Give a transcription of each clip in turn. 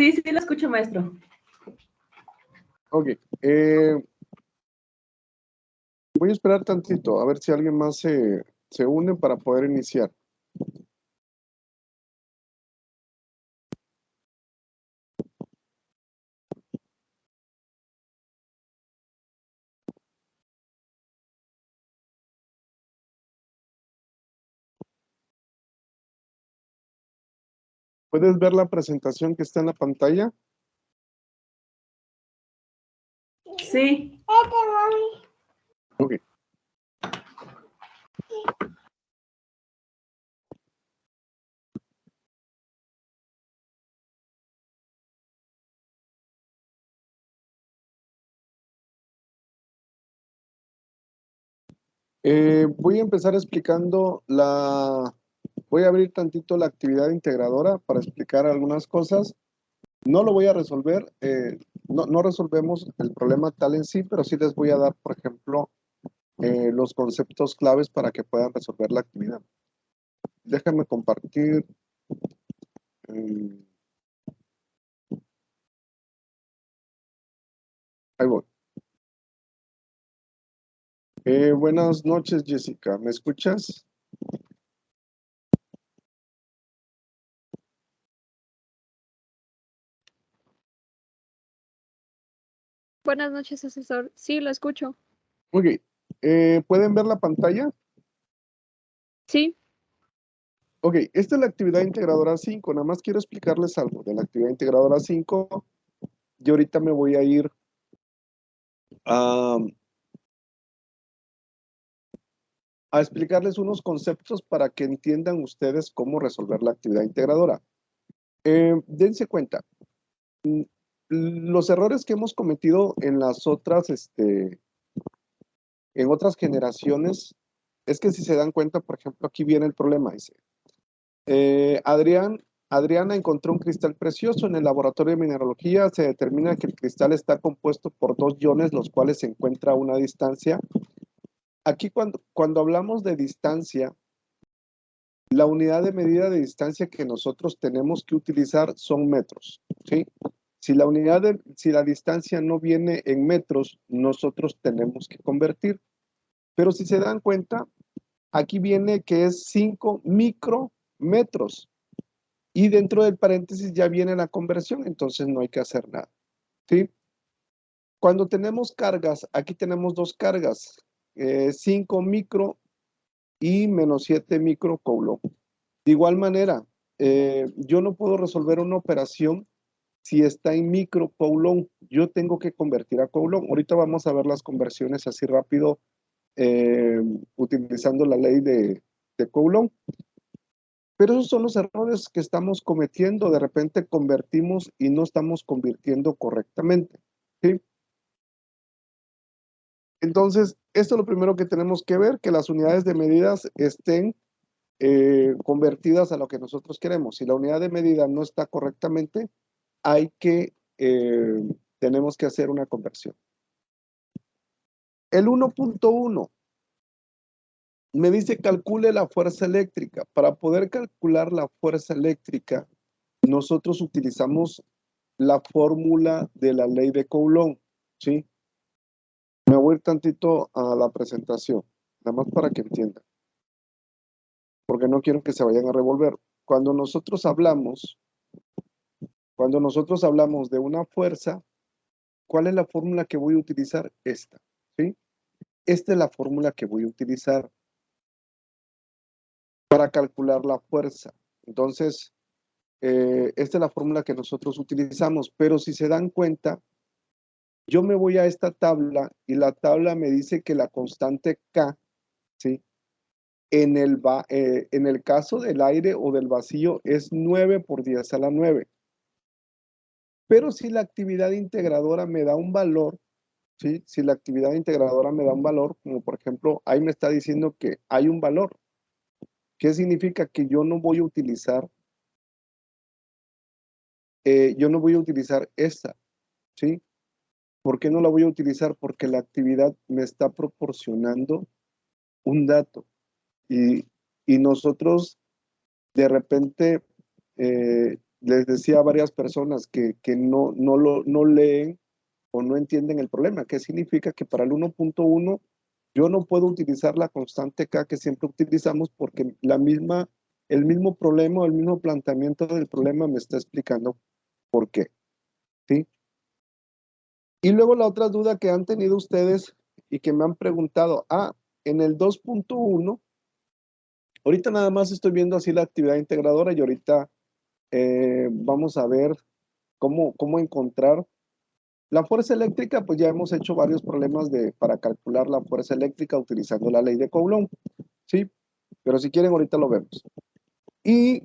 Sí, sí, lo escucho, maestro. Ok. Voy a esperar tantito, a ver si alguien más se une para poder iniciar. ¿Puedes ver la presentación que está en la pantalla? Sí. Ok. Voy a empezar explicando voy a abrir tantito la actividad integradora para explicar algunas cosas. No lo voy a resolver, no resolvemos el problema tal en sí, pero sí les voy a dar, por ejemplo, los conceptos claves para que puedan resolver la actividad. Déjame compartir. Ahí voy. Buenas noches, Jessica. ¿Me escuchas? Buenas noches, asesor. Sí, lo escucho. Ok. ¿Pueden ver la pantalla? Sí. Ok, esta es la actividad integradora 5. Nada más quiero explicarles algo de la actividad integradora 5. Y ahorita me voy a ir a explicarles unos conceptos para que entiendan ustedes cómo resolver la actividad integradora. Dense cuenta, los errores que hemos cometido en las otras, en otras generaciones, es que si se dan cuenta, por ejemplo, aquí viene el problema, dice, Adriana encontró un cristal precioso en el laboratorio de mineralogía. Se determina que el cristal está compuesto por 2 iones, los cuales se encuentran a una distancia. Aquí cuando hablamos de distancia, la unidad de medida de distancia que nosotros tenemos que utilizar son metros, ¿sí? Si la distancia no viene en metros, nosotros tenemos que convertir. Pero si se dan cuenta, aquí viene que es 5 micrometros. Y dentro del paréntesis ya viene la conversión, entonces no hay que hacer nada, ¿sí? Cuando tenemos cargas, aquí tenemos 2 cargas, 5 micro y menos 7 micro coulomb. De igual manera, yo no puedo resolver una operación si está en micro coulomb. Yo tengo que convertir a coulomb. Ahorita vamos a ver las conversiones así rápido, utilizando la ley de Coulomb. Pero esos son los errores que estamos cometiendo. De repente convertimos y no estamos convirtiendo correctamente, ¿sí? Entonces, esto es lo primero que tenemos que ver, que las unidades de medidas estén convertidas a lo que nosotros queremos. Si la unidad de medida no está correctamente, tenemos que hacer una conversión. El 1.1 me dice calcule la fuerza eléctrica. Para poder calcular la fuerza eléctrica, nosotros utilizamos la fórmula de la ley de Coulomb, ¿sí? Me voy a ir tantito a la presentación, nada más para que entiendan, porque no quiero que se vayan a revolver. Cuando nosotros hablamos de una fuerza, ¿cuál es la fórmula que voy a utilizar? Esta, ¿sí? Esta es la fórmula que voy a utilizar para calcular la fuerza. Entonces, esta es la fórmula que nosotros utilizamos, pero si se dan cuenta, yo me voy a esta tabla y la tabla me dice que la constante K, ¿sí? En el caso del aire o del vacío es 9 por 10 a la 9. Pero si la actividad integradora me da un valor, ¿sí? Si la actividad integradora me da un valor, como por ejemplo, ahí me está diciendo que hay un valor. ¿Qué significa? Que yo no voy a utilizar esta, ¿sí? ¿Por qué no la voy a utilizar? Porque la actividad me está proporcionando un dato y nosotros de repente les decía a varias personas que no leen o no entienden el problema. ¿Qué significa? Que para el 1.1 yo no puedo utilizar la constante K que siempre utilizamos porque el mismo problema o el mismo planteamiento del problema me está explicando por qué. ¿Sí? Y luego la otra duda que han tenido ustedes y que me han preguntado, en el 2.1, ahorita nada más estoy viendo así la actividad integradora y ahorita vamos a ver cómo encontrar la fuerza eléctrica. Pues ya hemos hecho varios problemas para calcular la fuerza eléctrica utilizando la ley de Coulomb, ¿sí? Pero si quieren ahorita lo vemos. Y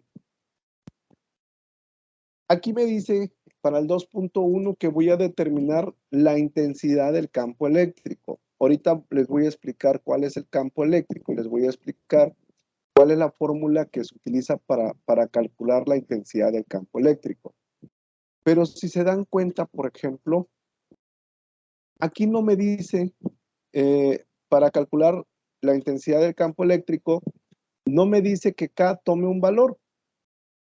aquí me dice para el 2.1 que voy a determinar la intensidad del campo eléctrico. Ahorita les voy a explicar cuál es el campo eléctrico y les voy a explicar cuál es la fórmula que se utiliza para calcular la intensidad del campo eléctrico. Pero si se dan cuenta, por ejemplo, aquí no me dice, para calcular la intensidad del campo eléctrico, no me dice que K tome un valor.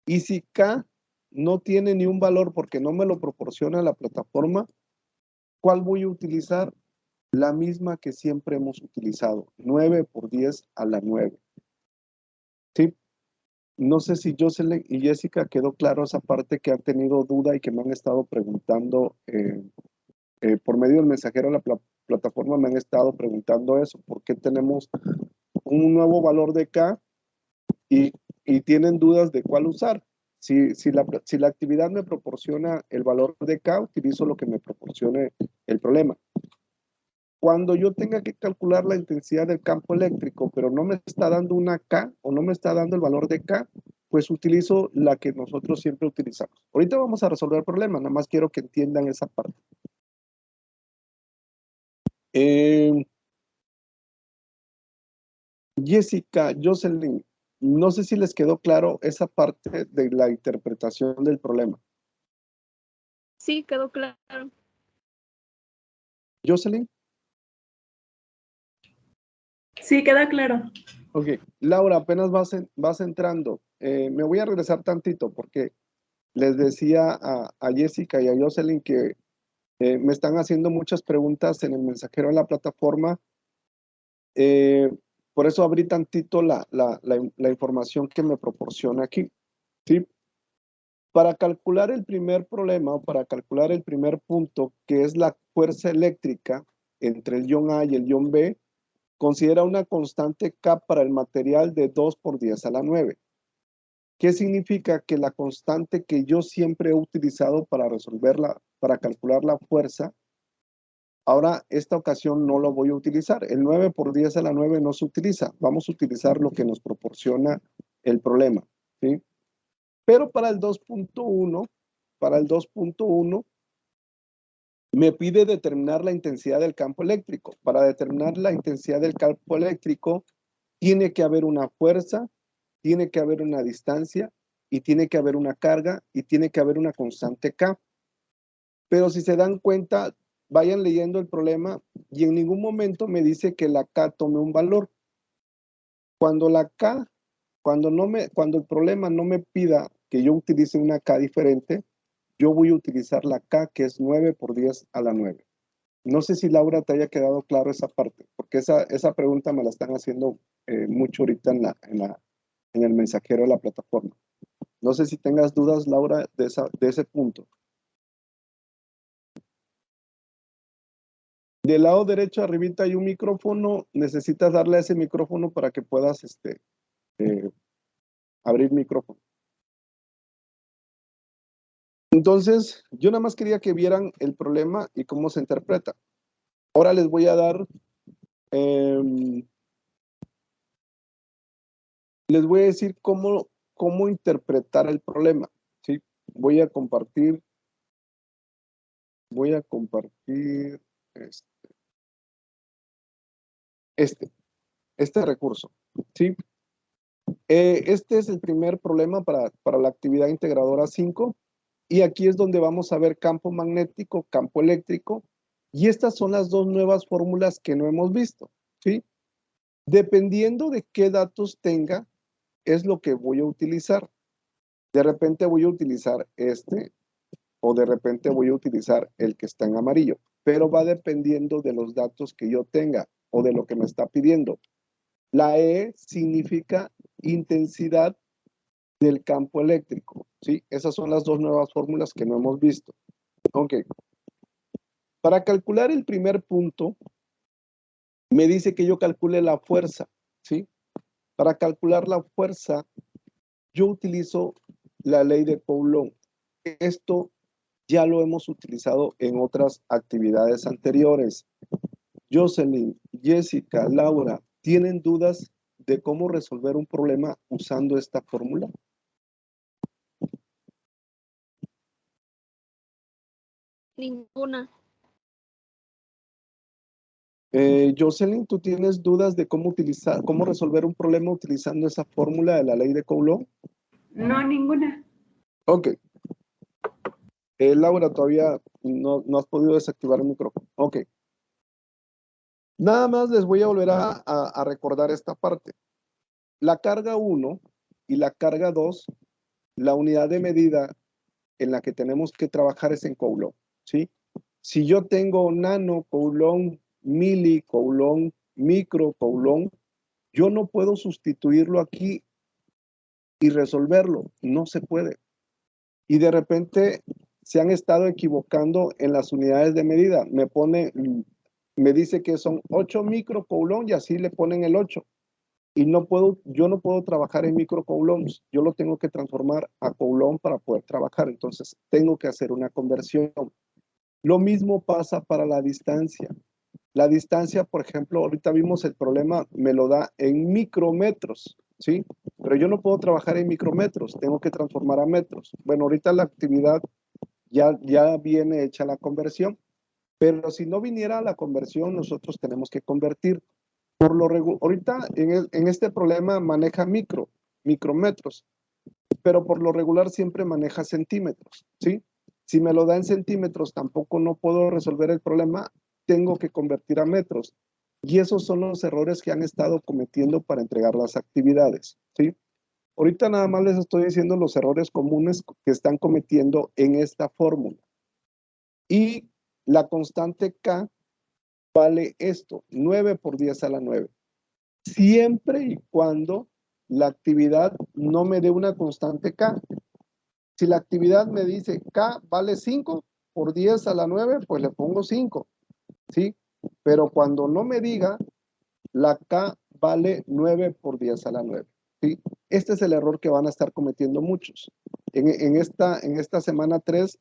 Y si K no tiene ni un valor porque no me lo proporciona la plataforma, ¿cuál voy a utilizar? La misma que siempre hemos utilizado, 9 por 10 a la 9. ¿Sí? No sé si Jocelyn y Jessica quedó claro esa parte que han tenido duda y que me han estado preguntando por medio del mensajero de la plataforma, me han estado preguntando eso, ¿por qué tenemos un nuevo valor de K y tienen dudas de cuál usar? Si la actividad me proporciona el valor de K, utilizo lo que me proporcione el problema. Cuando yo tenga que calcular la intensidad del campo eléctrico, pero no me está dando una K o no me está dando el valor de K, pues utilizo la que nosotros siempre utilizamos. Ahorita vamos a resolver el problema, nada más quiero que entiendan esa parte. Jessica, Jocelyn, no sé si les quedó claro esa parte de la interpretación del problema. Sí, quedó claro. Jocelyn. Sí, queda claro. Ok, Laura, apenas vas entrando. Me voy a regresar tantito porque les decía a Jessica y a Jocelyn que me están haciendo muchas preguntas en el mensajero de la plataforma. Por eso abrí tantito la información que me proporciona aquí. ¿Sí? Para calcular el primer problema o para calcular el primer punto, que es la fuerza eléctrica entre el ion A y el ion B, considera una constante K para el material de 2 por 10 a la 9. ¿Qué significa? Que la constante que yo siempre he utilizado para para calcular la fuerza, ahora esta ocasión no lo voy a utilizar. El 9 por 10 a la 9 no se utiliza. Vamos a utilizar lo que nos proporciona el problema, ¿sí? Pero para el 2.1, me pide determinar la intensidad del campo eléctrico. Para determinar la intensidad del campo eléctrico, tiene que haber una fuerza, tiene que haber una distancia, y tiene que haber una carga, y tiene que haber una constante K. Pero si se dan cuenta, vayan leyendo el problema, y en ningún momento me dice que la K tome un valor. Cuando el problema no me pida que yo utilice una K diferente, yo voy a utilizar la K, que es 9 por 10 a la 9. No sé si, Laura, te haya quedado claro esa parte, porque esa pregunta me la están haciendo mucho ahorita en el mensajero de la plataforma. No sé si tengas dudas, Laura, de ese punto. Del lado derecho, arribita hay un micrófono. Necesitas darle a ese micrófono para que puedas abrir micrófono. Entonces, yo nada más quería que vieran el problema y cómo se interpreta. Ahora les voy a dar, les voy a decir cómo interpretar el problema, ¿sí? Voy a compartir este recurso, ¿sí? Este es el primer problema para la actividad integradora 5. Y aquí es donde vamos a ver campo magnético, campo eléctrico. Y estas son las dos nuevas fórmulas que no hemos visto, ¿sí? Dependiendo de qué datos tenga, es lo que voy a utilizar. De repente voy a utilizar este o de repente voy a utilizar el que está en amarillo, pero va dependiendo de los datos que yo tenga o de lo que me está pidiendo. La E significa intensidad del campo eléctrico, ¿sí? Esas son las dos nuevas fórmulas que no hemos visto. Ok. Para calcular el primer punto, me dice que yo calcule la fuerza, ¿sí? Para calcular la fuerza, yo utilizo la ley de Coulomb. Esto ya lo hemos utilizado en otras actividades anteriores. Jocelyn, Jessica, Laura, ¿tienen dudas de cómo resolver un problema usando esta fórmula? Ninguna. Jocelyn, ¿tú tienes dudas de cómo resolver un problema utilizando esa fórmula de la ley de Coulomb? No, ninguna. Ok. Laura, todavía no has podido desactivar el micrófono. Ok. Nada más les voy a volver a recordar esta parte. La carga 1 y la carga 2, la unidad de medida en la que tenemos que trabajar es en Coulomb, ¿sí? Si yo tengo nano, Coulomb, mili, Coulomb, micro, Coulomb, yo no puedo sustituirlo aquí y resolverlo. No se puede. Y de repente se han estado equivocando en las unidades de medida. Me dice que son 8 microcoulombs y así le ponen el 8. Y yo no puedo trabajar en microcoulombs. Yo lo tengo que transformar a coulomb para poder trabajar. Entonces tengo que hacer una conversión. Lo mismo pasa para la distancia. La distancia, por ejemplo, ahorita vimos el problema, me lo da en micrometros, ¿sí? Pero yo no puedo trabajar en micrometros, tengo que transformar a metros. Bueno, ahorita la actividad ya viene hecha la conversión, pero si no viniera la conversión, nosotros tenemos que convertir. Ahorita en este problema maneja micrometros, pero por lo regular siempre maneja centímetros, ¿sí? Si me lo da en centímetros, tampoco no puedo resolver el problema, tengo que convertir a metros. Y esos son los errores que han estado cometiendo para entregar las actividades, ¿sí? Ahorita nada más les estoy diciendo los errores comunes que están cometiendo en esta fórmula. Y la constante K vale esto, 9 por 10 a la 9. Siempre y cuando la actividad no me dé una constante K. Si la actividad me dice K vale 5 por 10 a la 9, pues le pongo 5, ¿sí? Pero cuando no me diga, la K vale 9 por 10 a la 9, ¿sí? Este es el error que van a estar cometiendo muchos. En esta semana 3,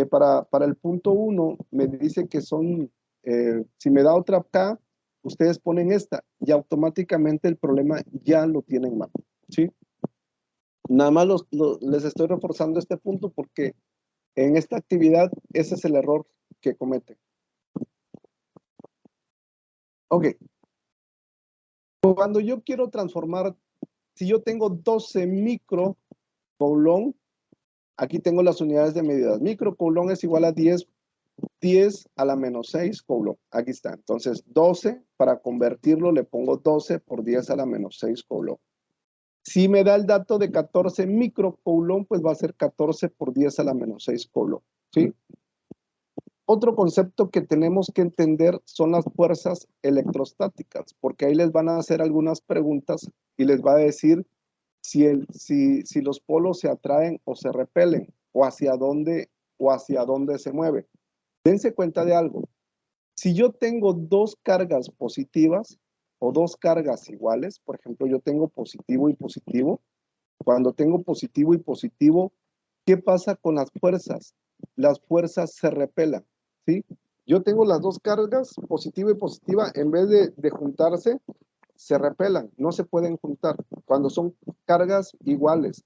para el punto 1, me dice que son, si me da otra K, ustedes ponen esta y automáticamente el problema ya lo tienen mal, ¿sí? Nada más les estoy reforzando este punto porque en esta actividad ese es el error que cometen. Ok. Cuando yo quiero transformar, si yo tengo 12 microcoulomb, aquí tengo las unidades de medidas. Microcoulomb es igual a 10 a la menos 6 coulomb. Aquí está. Entonces, 12, para convertirlo, le pongo 12 por 10 a la menos 6 coulomb. Si me da el dato de 14 microcoulomb, pues va a ser 14 por 10 a la menos 6 coulomb, ¿sí? Otro concepto que tenemos que entender son las fuerzas electrostáticas, porque ahí les van a hacer algunas preguntas y les va a decir si los polos se atraen o se repelen, o hacia dónde se mueve. Dense cuenta de algo. Si yo tengo dos cargas positivas o dos cargas iguales, por ejemplo, yo tengo positivo y positivo, cuando tengo positivo y positivo, ¿qué pasa con las fuerzas? Las fuerzas se repelan, ¿sí? Yo tengo las dos cargas, positiva y positiva, en vez de juntarse, se repelan, no se pueden juntar cuando son cargas iguales.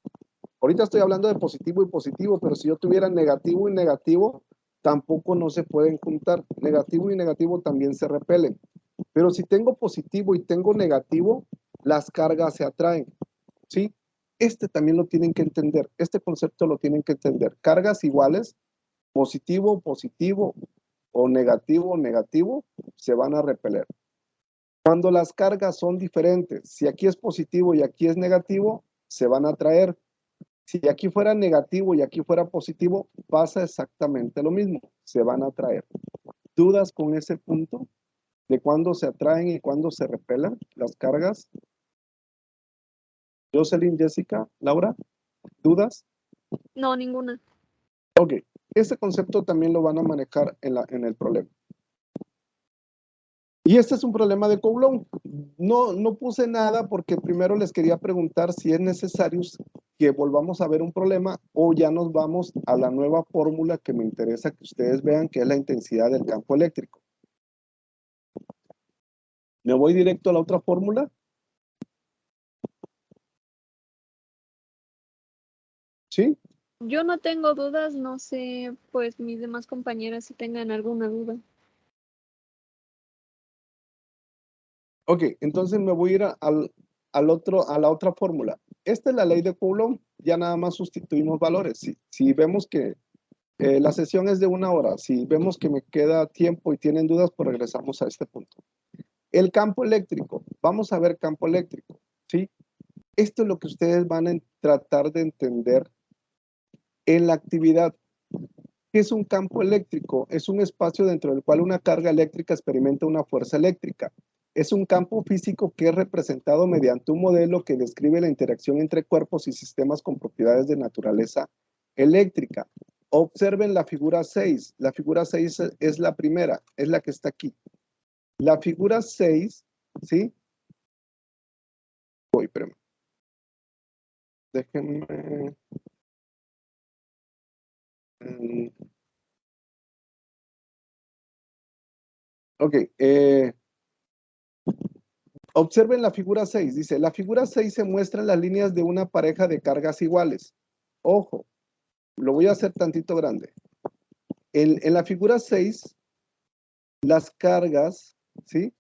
Ahorita estoy hablando de positivo y positivo, pero si yo tuviera negativo y negativo, tampoco no se pueden juntar. Negativo y negativo también se repelen. Pero si tengo positivo y tengo negativo, las cargas se atraen, ¿sí? Este también lo tienen que entender, este concepto lo tienen que entender. Cargas iguales, positivo, positivo o negativo, negativo, se van a repeler. Cuando las cargas son diferentes, si aquí es positivo y aquí es negativo, se van a atraer. Si aquí fuera negativo y aquí fuera positivo, pasa exactamente lo mismo. Se van a atraer. ¿Dudas con ese punto de cuándo se atraen y cuándo se repelan las cargas? Jocelyn, Jessica, Laura, ¿dudas? No, ninguna. Ok, este concepto también lo van a manejar en el problema. Y este es un problema de Coulomb. No puse nada porque primero les quería preguntar si es necesario que volvamos a ver un problema o ya nos vamos a la nueva fórmula que me interesa que ustedes vean, que es la intensidad del campo eléctrico. ¿Me voy directo a la otra fórmula? ¿Sí? Yo no tengo dudas, no sé, pues mis demás compañeras si tengan alguna duda. Ok, entonces me voy a ir a la otra fórmula. Esta es la ley de Coulomb, ya nada más sustituimos valores. Si vemos que la sesión es de 1 hora, si vemos que me queda tiempo y tienen dudas, pues regresamos a este punto. El campo eléctrico, vamos a ver campo eléctrico, ¿sí? Esto es lo que ustedes van a tratar de entender en la actividad. ¿Qué es un campo eléctrico? Es un espacio dentro del cual una carga eléctrica experimenta una fuerza eléctrica. Es un campo físico que es representado mediante un modelo que describe la interacción entre cuerpos y sistemas con propiedades de naturaleza eléctrica. Observen la figura 6. La figura 6 es la primera, es la que está aquí. La figura 6, ¿sí? Voy, espérame. Déjenme. Ok, observen la figura 6. Dice, la figura 6 se muestran las líneas de una pareja de cargas iguales. Ojo, lo voy a hacer tantito grande. En la figura 6, las cargas, ¿sí?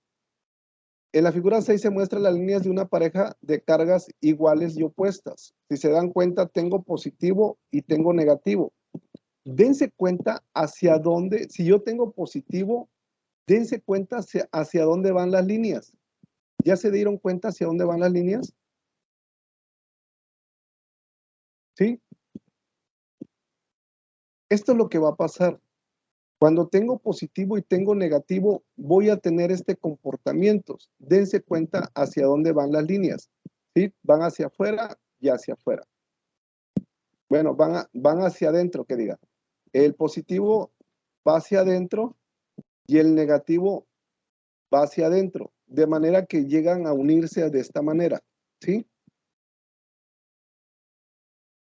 En la figura 6 se muestran las líneas de una pareja de cargas iguales y opuestas. Si se dan cuenta, tengo positivo y tengo negativo. Dense cuenta hacia dónde, si yo tengo positivo, dense cuenta hacia dónde van las líneas. ¿Ya se dieron cuenta hacia dónde van las líneas? ¿Sí? Esto es lo que va a pasar. Cuando tengo positivo y tengo negativo, voy a tener este comportamiento. Dense cuenta hacia dónde van las líneas. ¿Sí? Van hacia afuera y hacia afuera. Bueno, van hacia adentro, que diga. El positivo va hacia adentro y el negativo va hacia adentro, de manera que llegan a unirse de esta manera. ¿Sí?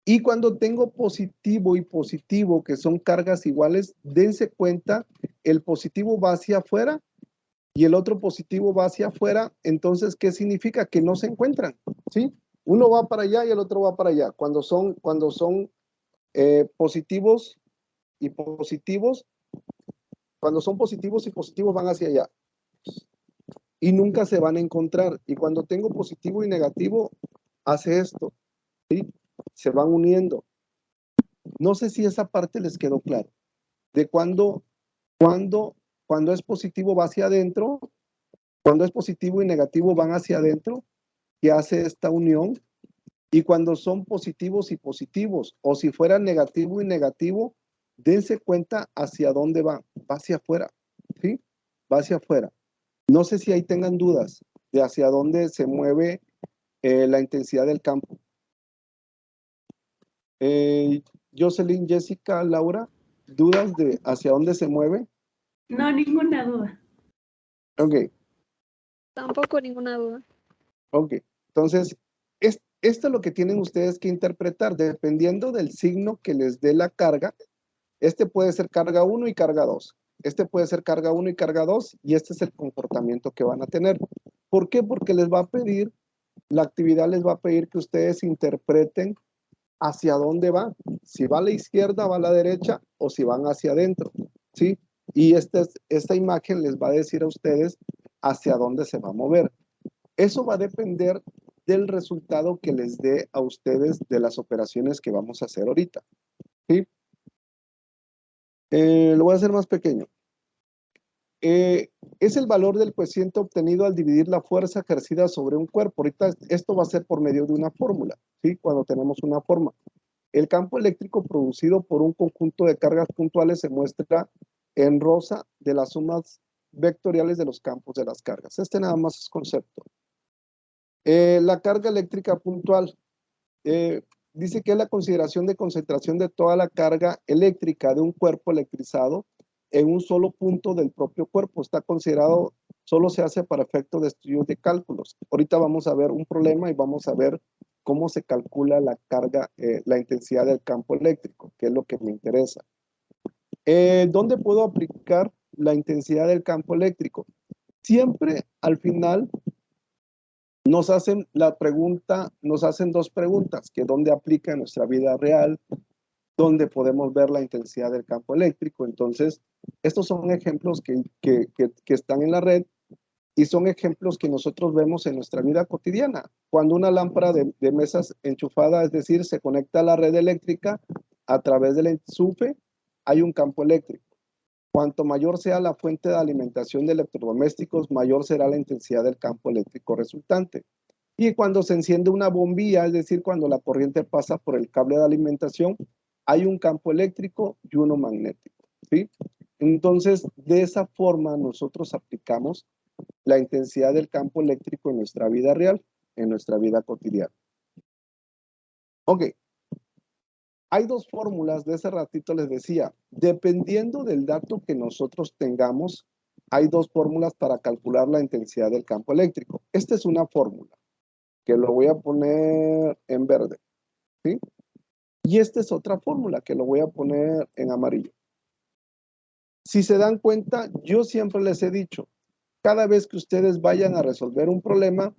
Y cuando tengo positivo y positivo, que son cargas iguales, dense cuenta, el positivo va hacia afuera y el otro positivo va hacia afuera. Entonces, ¿qué significa? Que no se encuentran, ¿sí? Uno va para allá y el otro va para allá. Cuando son positivos y positivos, cuando son positivos y positivos van hacia allá. Y nunca se van a encontrar. Y cuando tengo positivo y negativo, hace esto, ¿sí? Se van uniendo. No sé si esa parte les quedó claro. De cuando es positivo va hacia adentro, cuando es positivo y negativo van hacia adentro, que hace esta unión, y cuando son positivos y positivos, o si fuera negativo y negativo, dense cuenta hacia dónde va hacia afuera, ¿sí? Va hacia afuera. No sé si ahí tengan dudas de hacia dónde se mueve la intensidad del campo. Jocelyn, Jessica, Laura, ¿dudas de hacia dónde se mueve? No, ninguna duda. Ok. Tampoco ninguna duda. Ok, entonces, esto es lo que tienen ustedes que interpretar, dependiendo del signo que les dé la carga. Este puede ser carga 1 y carga 2. Este puede ser carga 1 y carga 2, y este es el comportamiento que van a tener. ¿Por qué? Porque les va a pedir, la actividad les va a pedir que ustedes interpreten hacia dónde va. Si va a la izquierda, va a la derecha, o si van hacia adentro, ¿sí? Y esta imagen les va a decir a ustedes hacia dónde se va a mover. Eso va a depender del resultado que les dé a ustedes de las operaciones que vamos a hacer ahorita. ¿Sí? Lo voy a hacer más pequeño. Es el valor del coeficiente obtenido al dividir la fuerza ejercida sobre un cuerpo. Ahorita esto va a ser por medio de una fórmula, ¿sí? Cuando tenemos una forma. el campo eléctrico producido por un conjunto de cargas puntuales se muestra en rosa de las sumas vectoriales de los campos de las cargas. Este nada más es concepto. La carga eléctrica puntual dice que es la consideración de concentración de toda la carga eléctrica de un cuerpo electrizado en un solo punto del propio cuerpo. Está considerado, solo se hace para efectos de estudios de cálculos. Ahorita vamos a ver un problema y vamos a ver cómo se calcula la carga, la intensidad del campo eléctrico, que es lo que me interesa. ¿Dónde puedo aplicar la intensidad del campo eléctrico? Siempre al final nos hacen la pregunta, nos hacen dos preguntas, que dónde aplica en nuestra vida real, dónde podemos ver la intensidad del campo eléctrico. Entonces, estos son ejemplos que están en la red y son ejemplos que nosotros vemos en nuestra vida cotidiana. Cuando una lámpara de mesas enchufada, es decir, se conecta a la red eléctrica a través del enchufe, hay un campo eléctrico. Cuanto mayor sea la fuente de alimentación de electrodomésticos, mayor será la intensidad del campo eléctrico resultante. Y cuando se enciende una bombilla, es decir, cuando la corriente pasa por el cable de alimentación, hay un campo eléctrico y uno magnético, ¿sí? Entonces, de esa forma nosotros aplicamos la intensidad del campo eléctrico en nuestra vida real, en nuestra vida cotidiana. Ok. Hay dos fórmulas, de ese ratito les decía, dependiendo del dato que nosotros tengamos, hay dos fórmulas para calcular la intensidad del campo eléctrico. Esta es una fórmula, que lo voy a poner en verde, ¿sí? Y esta es otra fórmula, que lo voy a poner en amarillo. Si se dan cuenta, yo siempre les he dicho, cada vez que ustedes vayan a resolver un problema,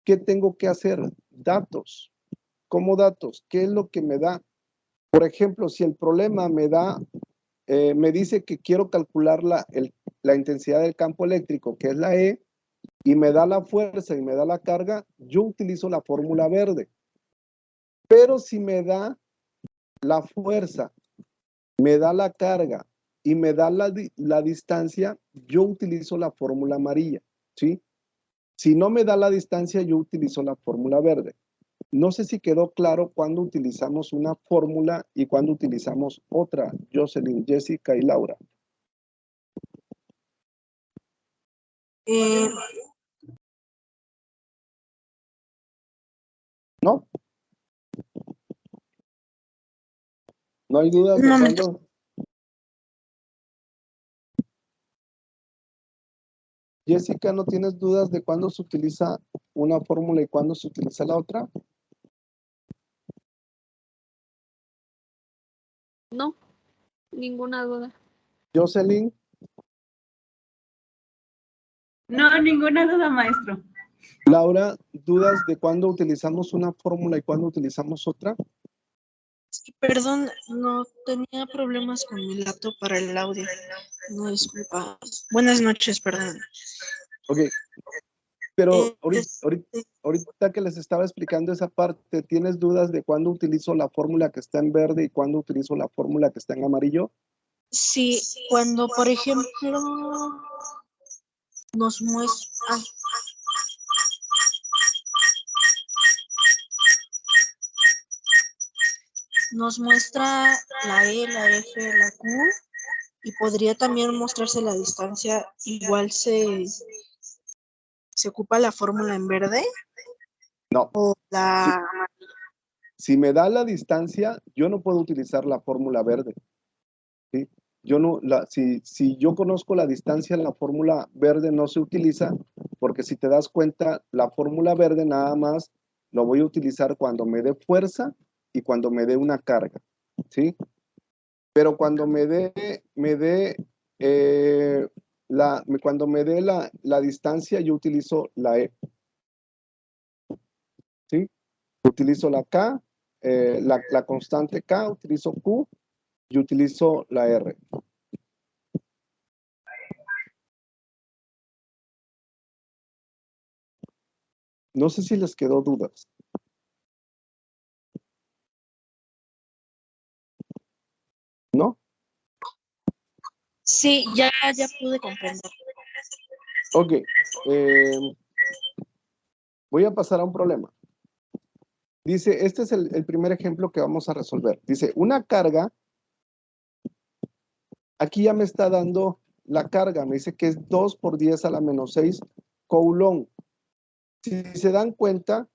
¿qué tengo que hacer? Datos. ¿Cómo datos? ¿Qué es lo que me da? Por ejemplo, si el problema me dice que quiero calcular la intensidad del campo eléctrico, que es la E, y me da la fuerza y me da la carga, yo utilizo la fórmula verde. Pero si me da la fuerza, me da la carga y me da la distancia, yo utilizo la fórmula amarilla, ¿sí? Si no me da la distancia, yo utilizo la fórmula verde. No sé si quedó claro cuando utilizamos una fórmula y cuando utilizamos otra, Jocelyn, Jessica y Laura. ¿No? ¿No hay dudas de cuándo? Jessica, ¿no tienes dudas de cuándo se utiliza una fórmula y cuándo se utiliza la otra? No, ninguna duda. Jocelyn, No, ninguna duda, maestro. Laura, ¿dudas de cuándo utilizamos una fórmula y cuándo utilizamos otra? Sí, perdón, no tenía problemas con mi laptop para el audio. No, disculpa. Buenas noches, perdón. Ok, pero Este, ahorita que les estaba explicando esa parte, ¿tienes dudas de cuándo utilizo la fórmula que está en verde y cuándo utilizo la fórmula que está en amarillo? sí, cuando, por ejemplo, nos muestra... Nos muestra la E, la F, la Q, y podría también mostrarse la distancia. Igual se ocupa la fórmula en verde No. o la... Si me da la distancia, yo no puedo utilizar la fórmula verde, ¿sí? Yo no, si yo conozco la distancia, la fórmula verde no se utiliza, porque si te das cuenta, la fórmula verde nada más lo voy a utilizar cuando me dé fuerza y cuando me dé una carga, ¿sí? Pero cuando cuando me dé la distancia, yo utilizo la E, ¿sí? Utilizo la K, la constante K, utilizo Q y utilizo la R. No sé si les quedó dudas. ¿No? Sí, ya pude comprender. Ok. Voy a pasar a un problema. Dice, este es el primer ejemplo que vamos a resolver. Dice, una carga, aquí ya me está dando la carga, me dice que es 2 por 10 a la menos 6 coulomb. Si se dan cuenta,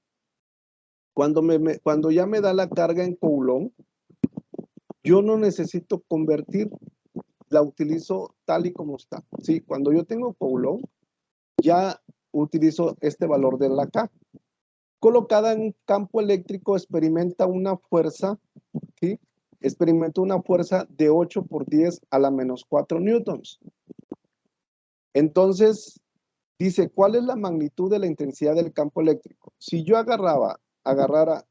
cuando ya me da la carga en coulomb, yo no necesito convertir, la utilizo tal y como está. ¿Sí? Cuando yo tengo coulomb, ya utilizo este valor de la K. Colocada en un campo eléctrico, experimenta una fuerza, ¿sí? Experimenta una fuerza de 8 por 10 a la menos 4 newtons. Entonces, dice, ¿cuál es la magnitud de la intensidad del campo eléctrico? Si yo agarrara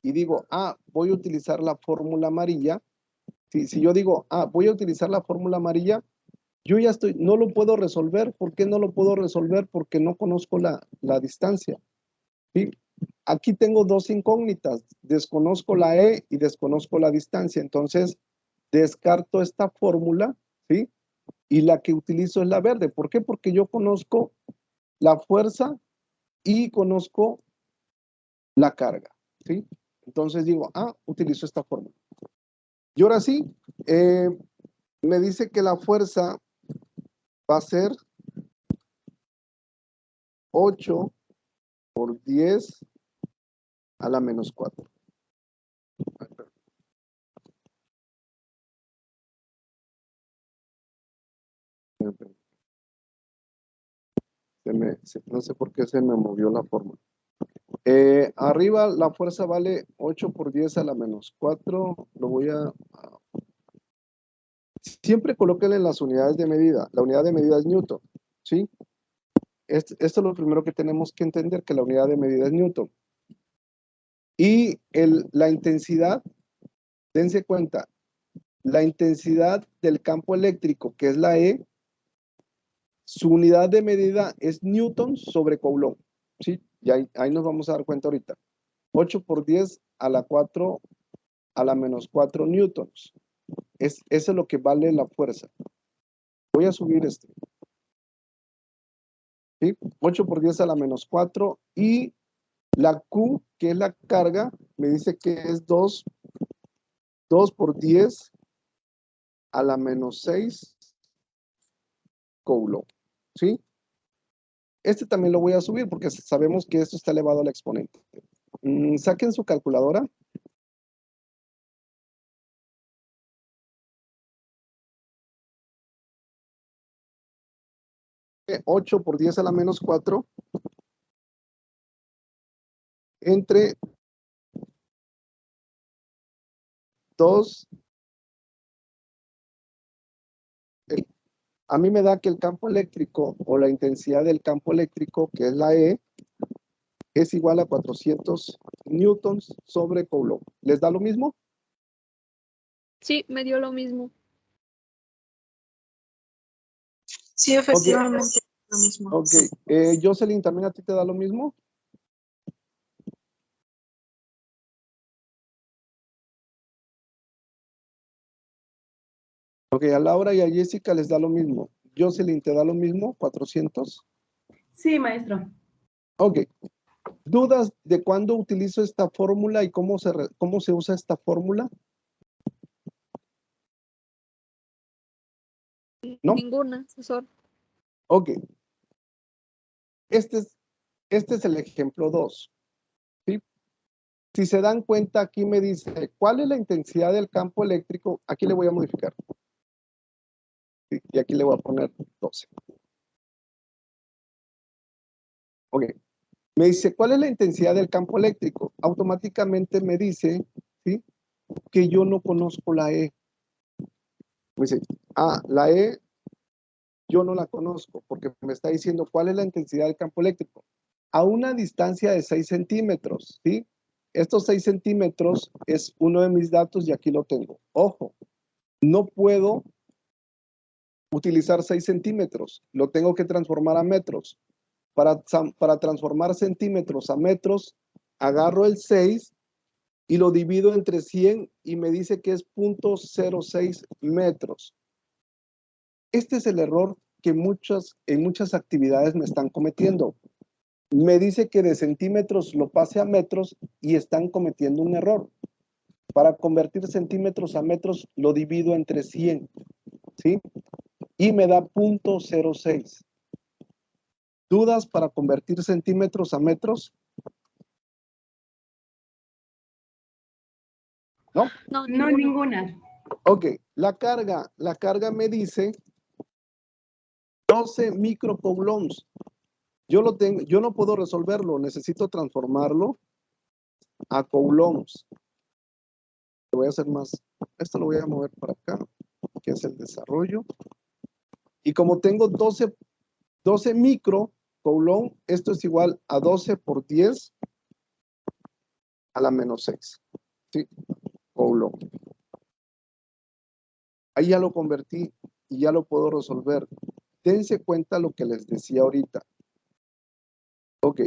y digo, voy a utilizar la fórmula amarilla, si yo digo, voy a utilizar la fórmula amarilla, yo ya no lo puedo resolver. ¿Por qué no lo puedo resolver? Porque no conozco la distancia. ¿Sí? Aquí tengo dos incógnitas, desconozco la E y desconozco la distancia, entonces descarto esta fórmula, ¿sí? Y la que utilizo es la verde. ¿Por qué? Porque yo conozco la fuerza y conozco la carga, ¿sí? Entonces digo, utilizo esta fórmula. Y ahora sí, me dice que la fuerza va a ser 8 por 10 a la menos 4. No sé por qué se me movió la fórmula. Arriba la fuerza vale 8 por 10 a la menos 4. Lo voy a... Siempre colóquenle en las unidades de medida. La unidad de medida es Newton, ¿sí? Esto es lo primero que tenemos que entender, que la unidad de medida es Newton. Y la intensidad, dense cuenta, la intensidad del campo eléctrico, que es la E, su unidad de medida es Newton sobre Coulomb, ¿sí? Y ahí nos vamos a dar cuenta ahorita. 8 por 10 a la 4 a la menos 4 newtons. Eso es lo que vale la fuerza. Voy a subir este. ¿Sí? 8 por 10 a la menos 4 y la Q, que es la carga, me dice que es 2 por 10 a la menos 6 coulomb. ¿Sí? Este también lo voy a subir porque sabemos que esto está elevado al exponente. Saquen su calculadora. 8 por 10 a la menos 4 entre 2. A mí me da que el campo eléctrico o la intensidad del campo eléctrico, que es la E, es igual a 400 newtons sobre Coulomb. ¿Les da lo mismo? Sí, me dio lo mismo. Sí, efectivamente, lo mismo. Ok. Jocelyn, ¿también a ti te da lo mismo? Ok, a Laura y a Jessica les da lo mismo. Jocelyn, ¿te da lo mismo? 400. Sí, maestro. Ok. ¿Dudas de cuándo utilizo esta fórmula y cómo se usa esta fórmula? ¿No? Ninguna, profesor. Ok. Este es el ejemplo 2. ¿Sí? Si se dan cuenta, aquí me dice, ¿cuál es la intensidad del campo eléctrico? Aquí le voy a modificar. ¿Sí? Y aquí le voy a poner 12. Ok. Me dice, ¿cuál es la intensidad del campo eléctrico? Automáticamente me dice, ¿sí? Que yo no conozco la E. Me dice, la E yo no la conozco porque me está diciendo cuál es la intensidad del campo eléctrico. A una distancia de 6 centímetros, ¿sí? Estos 6 centímetros es uno de mis datos y aquí lo tengo. Ojo, no puedo utilizar 6 centímetros, lo tengo que transformar a metros. Para transformar centímetros a metros, agarro el 6 y lo divido entre 100 y me dice que es 0.06 metros. Este es el error que en muchas actividades me están cometiendo. me dice que de centímetros lo pase a metros y están cometiendo un error. Para convertir centímetros a metros lo divido entre 100, ¿sí? Y me da 0.06. ¿Dudas para convertir centímetros a metros? ¿No? No, No, ninguna. ninguna. Ok, la carga me dice 12 microcoulombs. Yo no puedo resolverlo, necesito transformarlo a coulombs. Lo voy a hacer más, esto lo voy a mover para acá, que es el desarrollo. Y como tengo 12 micro coulomb, esto es igual a 12 por 10 a la menos 6. ¿Sí? Coulomb. Ahí ya lo convertí y ya lo puedo resolver. Dense cuenta lo que les decía ahorita. Ok.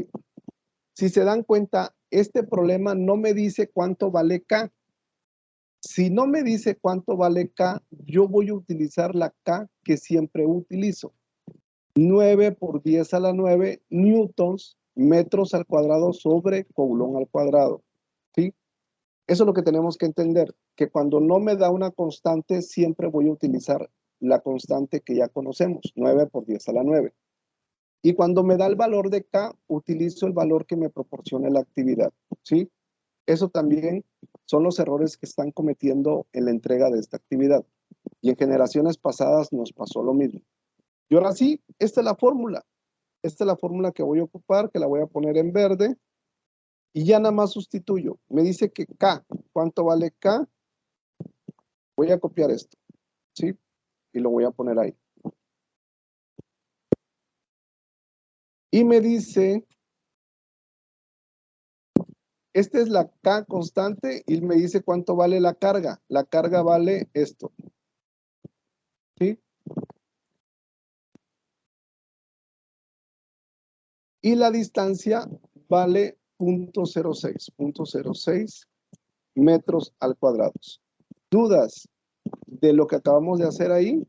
Si se dan cuenta, este problema no me dice cuánto vale K. Si no me dice cuánto vale K, yo voy a utilizar la K que siempre utilizo. 9 por 10 a la 9 newtons, metros al cuadrado sobre coulomb al cuadrado. ¿Sí? Eso es lo que tenemos que entender, que cuando no me da una constante, siempre voy a utilizar la constante que ya conocemos, 9 por 10 a la 9. Y cuando me da el valor de K, utilizo el valor que me proporcione la actividad. ¿Sí? Eso también son los errores que están cometiendo en la entrega de esta actividad. Y en generaciones pasadas nos pasó lo mismo. Y ahora sí, esta es la fórmula. Esta es la fórmula que voy a ocupar, que la voy a poner en verde. Y ya nada más sustituyo. Me dice que K, ¿cuánto vale K? Voy a copiar esto, ¿sí? Y lo voy a poner ahí. Y me dice, esta es la K constante y me dice cuánto vale la carga. La carga vale esto, ¿sí? Y la distancia vale 0.06 metros al cuadrado. ¿Dudas de lo que acabamos de hacer ahí?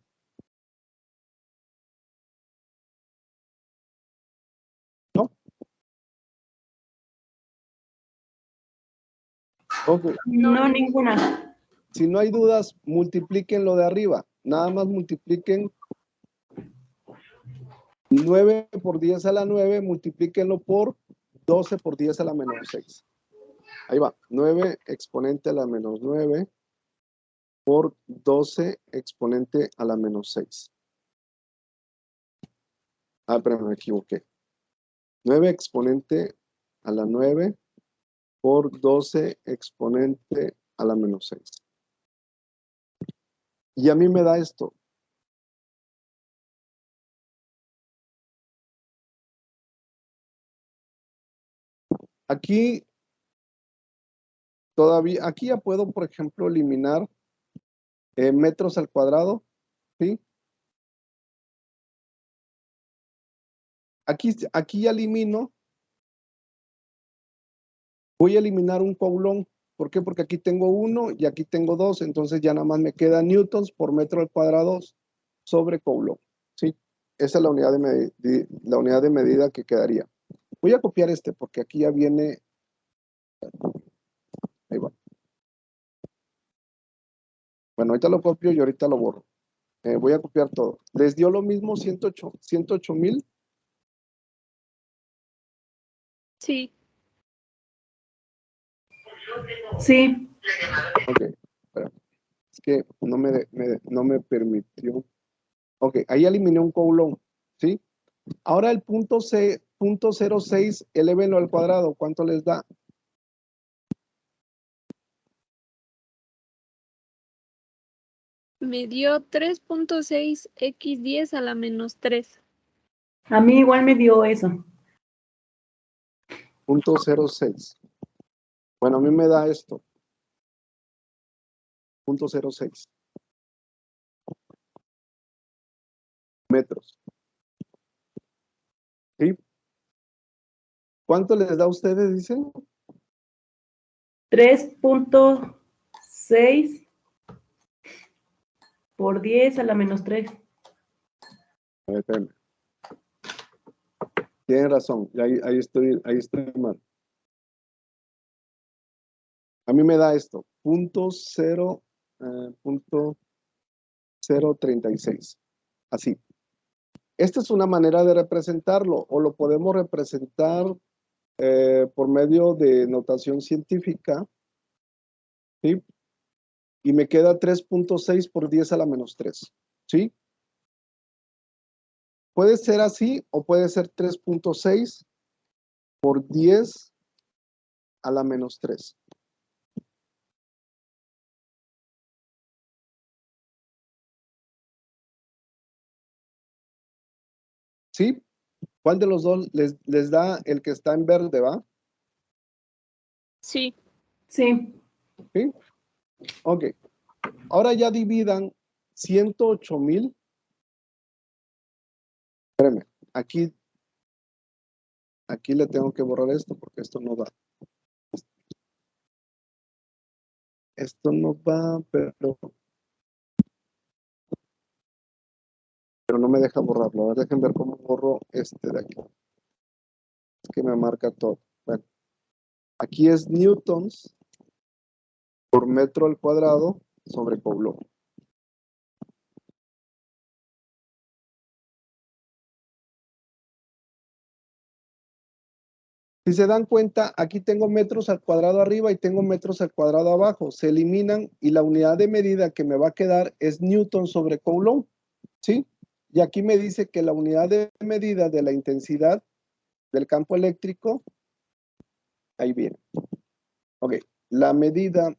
¿No? Ok. No, ninguna. Si no hay dudas, multipliquen lo de arriba. Nada más multipliquen 9 por 10 a la 9, multiplíquenlo por 12 por 10 a la menos 6. Ahí va, 9 exponente a la menos 9 por 12 exponente a la menos 6. Ah, pero me equivoqué. 9 exponente a la 9 por 12 exponente a la menos 6. Y a mí me da esto. Aquí todavía, aquí ya puedo, por ejemplo, eliminar metros al cuadrado, ¿sí? Aquí ya elimino. Voy a eliminar un coulomb. ¿Por qué? Porque aquí tengo 1 y aquí tengo 2. Entonces ya nada más me queda newtons por metro al cuadrado sobre coulomb. ¿Sí? Esa es la unidad de medida que quedaría. Voy a copiar este porque aquí ya viene. Ahí va. Bueno, ahorita lo copio y ahorita lo borro. Voy a copiar todo. ¿Les dio lo mismo 108,000? Sí. Sí. Ok. Espera. Es que no me permitió. Ok, ahí eliminé un coulomb. ¿Sí? Ahora el punto 06, elévenlo al cuadrado. ¿Cuánto les da? Me dio 3.6 x10 a la menos 3. A mí igual me dio eso. 0.06. Bueno, a mí me da esto. 0.06 metros. ¿Sí? ¿Cuánto les da a ustedes, dicen? 3.6 por 10 a la menos 3. A ver, espérenme. Tienen razón, y ahí estoy mal. A mí me da esto, punto 0.036. Así. Esta es una manera de representarlo, o lo podemos representar por medio de notación científica, ¿sí? Y me queda 3.6 por 10 a la menos 3, ¿sí? Puede ser así o puede ser 3.6 por 10 a la menos 3. ¿Sí? ¿Cuál de los dos les da el que está en verde, va? Sí. Sí. ¿Sí? Ok. Ahora ya dividan 108,000. Espérenme. Aquí le tengo que borrar esto porque esto no va. Esto no va, pero no me deja borrarlo. A ver, dejen ver cómo borro este de aquí. Es que me marca todo. Bueno, aquí es newtons por metro al cuadrado sobre Coulomb. Si se dan cuenta, aquí tengo metros al cuadrado arriba y tengo metros al cuadrado abajo. Se eliminan y la unidad de medida que me va a quedar es newton sobre Coulomb, ¿sí? Y aquí me dice que la unidad de medida de la intensidad del campo eléctrico, ahí viene. Ok, la medida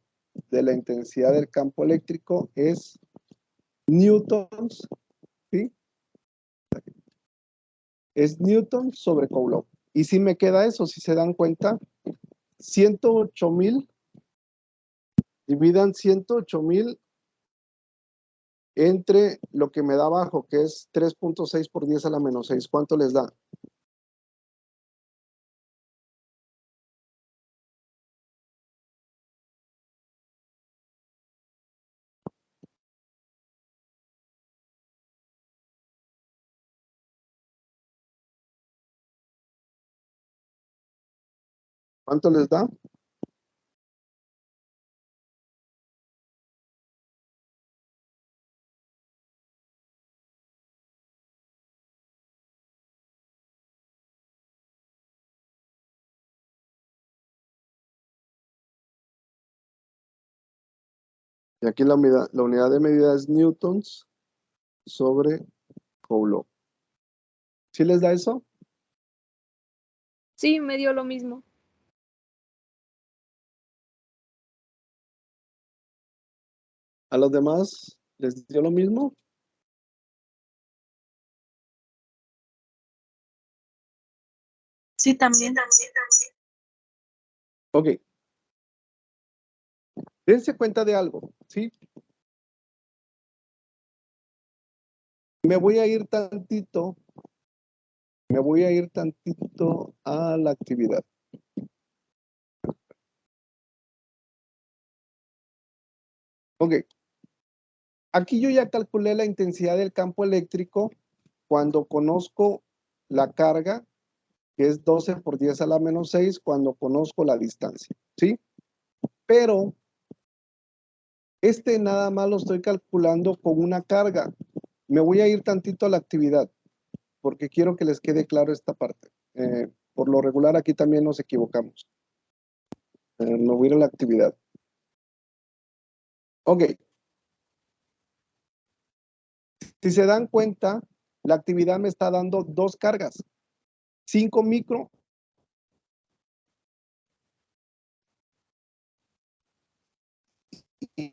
de la intensidad del campo eléctrico es newtons, ¿sí? Es newton sobre Coulomb. Y si me queda eso, si se dan cuenta, 108,000, dividan 108,000 entre lo que me da abajo, que es 3.6 por 10 a la menos 6. ¿Cuánto les da? ¿Cuánto les da? Y aquí la unidad de medida es newtons sobre Coulomb. ¿Sí les da eso? Sí, me dio lo mismo. ¿A los demás les dio lo mismo? Sí, también. Ok. Dense cuenta de algo, ¿sí? Me voy a ir tantito a la actividad. Ok. Aquí yo ya calculé la intensidad del campo eléctrico cuando conozco la carga, que es 12 por 10 a la menos 6, cuando conozco la distancia, ¿sí? Pero nada más lo estoy calculando con una carga. Me voy a ir tantito a la actividad, porque quiero que les quede claro esta parte. Por lo regular aquí también nos equivocamos. Me voy a ir a la actividad. Ok. Si se dan cuenta, la actividad me está dando dos cargas. 5 micro y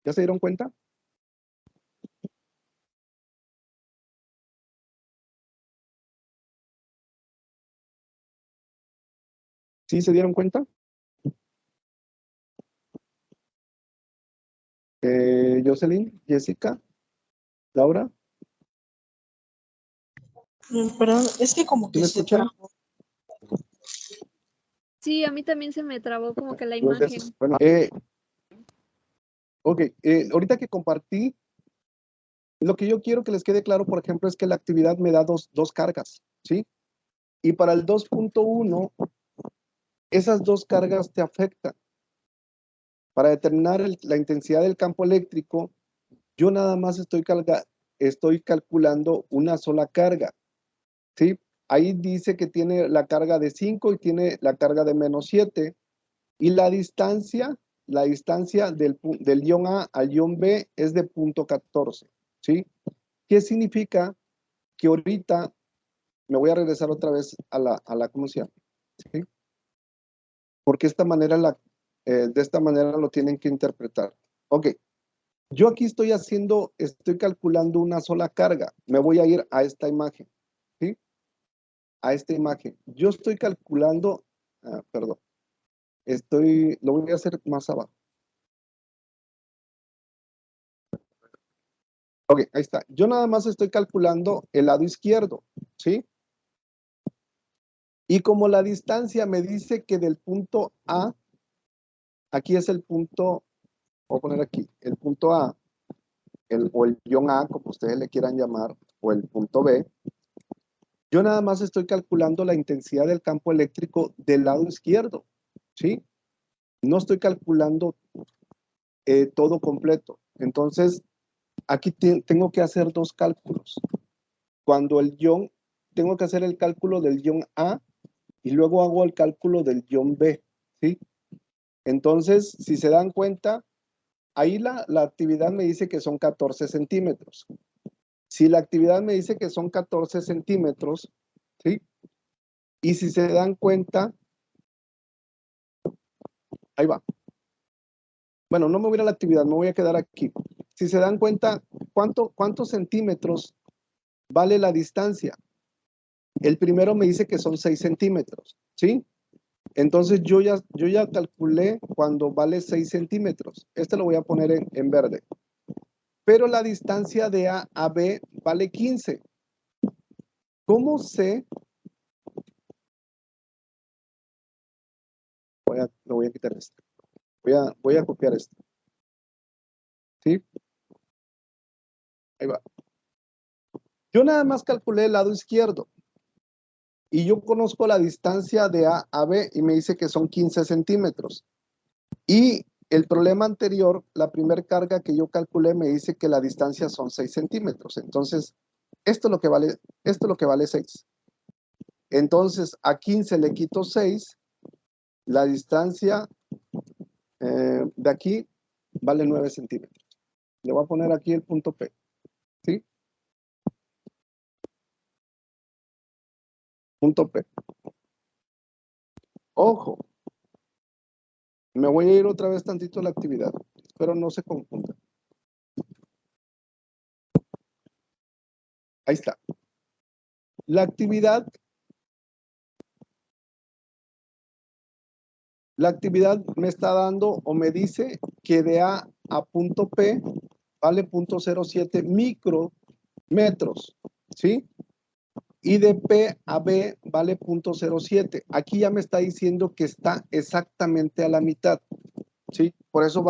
¿Ya se dieron cuenta? ¿Sí se dieron cuenta? Jocelyn, Jessica, Laura, Perdón, es que como ¿sí que me se escuchan? trabó. Sí, a mí también se me trabó como que la Bueno, imagen. ok, ahorita que compartí, lo que yo quiero que les quede claro, por ejemplo, es que la actividad me da dos cargas, ¿sí? Y para el 2.1, esas dos cargas te afectan. Para determinar la intensidad del campo eléctrico, yo nada más estoy calculando una sola carga, ¿sí? Ahí dice que tiene la carga de 5 y tiene la carga de -7. Y la distancia del ion A al ion B es de 0.14, ¿sí? ¿Qué significa? Que ahorita me voy a regresar otra vez a la ¿cómo se llama? ¿Sí? Porque de esta manera lo tienen que interpretar. Ok, yo aquí estoy calculando una sola carga. Me voy a ir a esta imagen, ¿sí? A esta imagen. Yo estoy calculando, perdón, lo voy a hacer más abajo. Ok, ahí está. Yo nada más estoy calculando el lado izquierdo, ¿sí? Y como la distancia me dice que del punto A, aquí es el punto, voy a poner aquí, el punto A, o el ion A, como ustedes le quieran llamar, o el punto B, yo nada más estoy calculando la intensidad del campo eléctrico del lado izquierdo, ¿sí? No estoy calculando todo completo. Entonces, aquí tengo que hacer dos cálculos. Tengo que hacer el cálculo del ion A y luego hago el cálculo del ion B, ¿sí? Entonces, si se dan cuenta, ahí la actividad me dice que son 14 centímetros. Si la actividad me dice que son 14 centímetros, ¿sí? Y si se dan cuenta, ahí va. Bueno, no me voy a ir a la actividad, me voy a quedar aquí. Si se dan cuenta, ¿cuántos centímetros vale la distancia? El primero me dice que son 6 centímetros, ¿sí? Entonces yo ya calculé cuando vale 6 centímetros. Este lo voy a poner en verde. Pero la distancia de A a B vale 15. ¿Cómo sé? Lo voy a quitar esto. Voy a copiar esto. ¿Sí? Ahí va. Yo nada más calculé el lado izquierdo. Y yo conozco la distancia de A a B y me dice que son 15 centímetros. Y el problema anterior, la primera carga que yo calculé me dice que la distancia son 6 centímetros. Entonces, esto es lo que vale 6. Entonces, a 15 le quito 6. La distancia de aquí vale 9 centímetros. Le voy a poner aquí el punto P. ¿Sí? Punto P. Ojo. Me voy a ir otra vez tantito a la actividad. Espero no se confunda. Ahí está. La actividad me está dando o me dice que de A a punto P vale 0.07 micrometros, ¿sí? Y de P a B vale 0.07. Aquí ya me está diciendo que está exactamente a la mitad, ¿sí? Por eso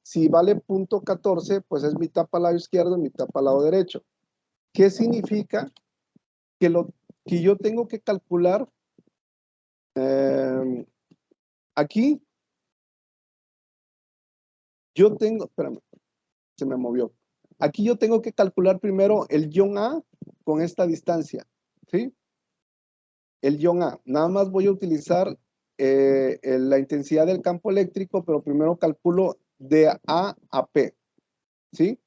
si vale 0.14, pues es mitad para el lado izquierdo y mitad para el lado derecho. ¿Qué significa? Que yo tengo que calcular aquí, espérame, se me movió. Aquí yo tengo que calcular primero el ion A con esta distancia, ¿sí? El ion A. Nada más voy a utilizar la intensidad del campo eléctrico, pero primero calculo de A a P, ¿sí?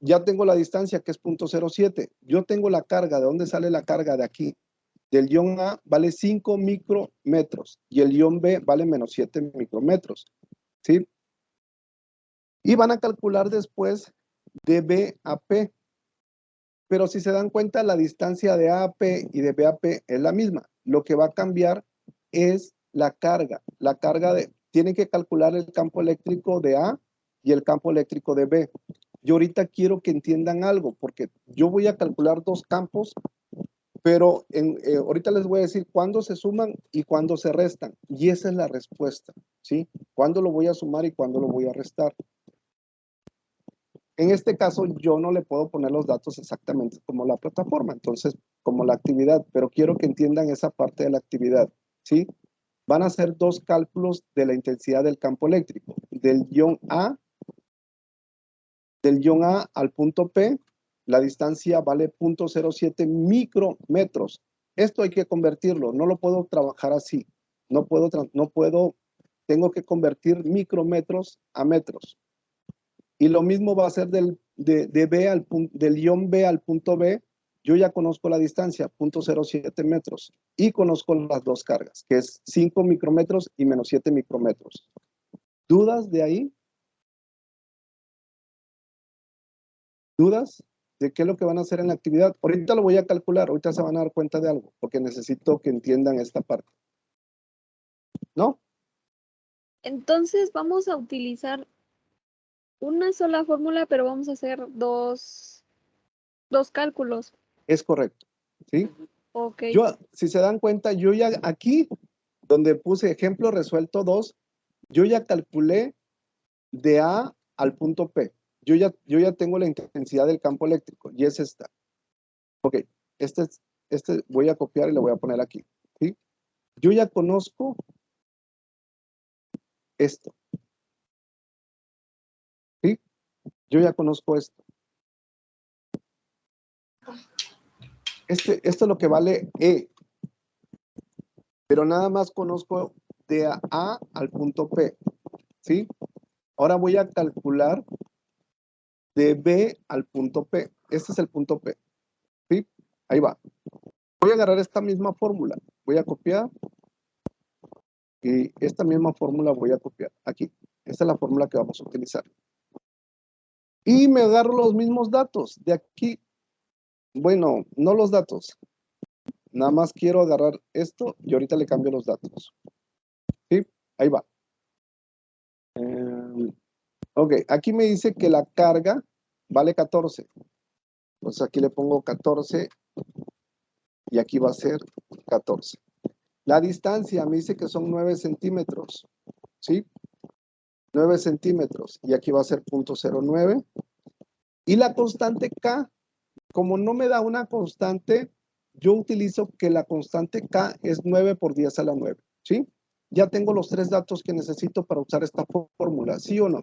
Ya tengo la distancia que es 0.07. Yo tengo la carga. ¿De dónde sale la carga? De aquí. Del ion A vale 5 micrometros y el ion B vale -7 micrometros, ¿sí? Y van a calcular después de B a P. Pero si se dan cuenta, la distancia de A a P y de B a P es la misma. Lo que va a cambiar es la carga. La carga tienen que calcular el campo eléctrico de A y el campo eléctrico de B. Yo ahorita quiero que entiendan algo, porque yo voy a calcular dos campos, pero ahorita les voy a decir cuándo se suman y cuándo se restan. Y esa es la respuesta, ¿sí? ¿Cuándo lo voy a sumar y cuándo lo voy a restar? En este caso, yo no le puedo poner los datos exactamente como la plataforma, entonces, como la actividad, pero quiero que entiendan esa parte de la actividad, ¿sí? Van a hacer dos cálculos de la intensidad del campo eléctrico, del ion A al punto P, la distancia vale 0.07 micrometros. Esto hay que convertirlo, no lo puedo trabajar así, no puedo, tengo que convertir micrometros a metros. Y lo mismo va a ser del ion B al punto B. Yo ya conozco la distancia, 0.07 metros, y conozco las dos cargas, que es 5 micrometros y menos 7 micrometros. ¿Dudas de ahí? ¿Dudas de qué es lo que van a hacer en la actividad? Ahorita lo voy a calcular, ahorita se van a dar cuenta de algo, porque necesito que entiendan esta parte. ¿No? Entonces vamos a utilizar una sola fórmula, pero vamos a hacer dos cálculos. Es correcto, ¿sí? Ok. Si se dan cuenta, yo ya aquí, donde puse ejemplo resuelto 2, yo ya calculé de A al punto P. Yo ya tengo la intensidad del campo eléctrico y es esta. Ok, este voy a copiar y lo voy a poner aquí, ¿sí? Yo ya conozco esto, ¿sí? Yo ya conozco esto. Esto es lo que vale E, pero nada más conozco de A al punto P, ¿sí? Ahora voy a calcular de B al punto P. Este es el punto P, ¿sí? Ahí va. Voy a agarrar esta misma fórmula. Voy a copiar y esta misma fórmula voy a copiar aquí. Esta es la fórmula que vamos a utilizar. Y me agarro los mismos datos de aquí. Bueno, no los datos. Nada más quiero agarrar esto y ahorita le cambio los datos. ¿Sí? Ahí va. Ok, aquí me dice que la carga vale 14. Entonces aquí le pongo 14 y aquí va a ser 14. La distancia me dice que son 9 centímetros. ¿Sí? 9 centímetros. Y aquí va a ser 0.09. Y la constante K, como no me da una constante, yo utilizo que la constante K es 9 por 10 a la 9. ¿Sí? Ya tengo los tres datos que necesito para usar esta fórmula. ¿Sí o no?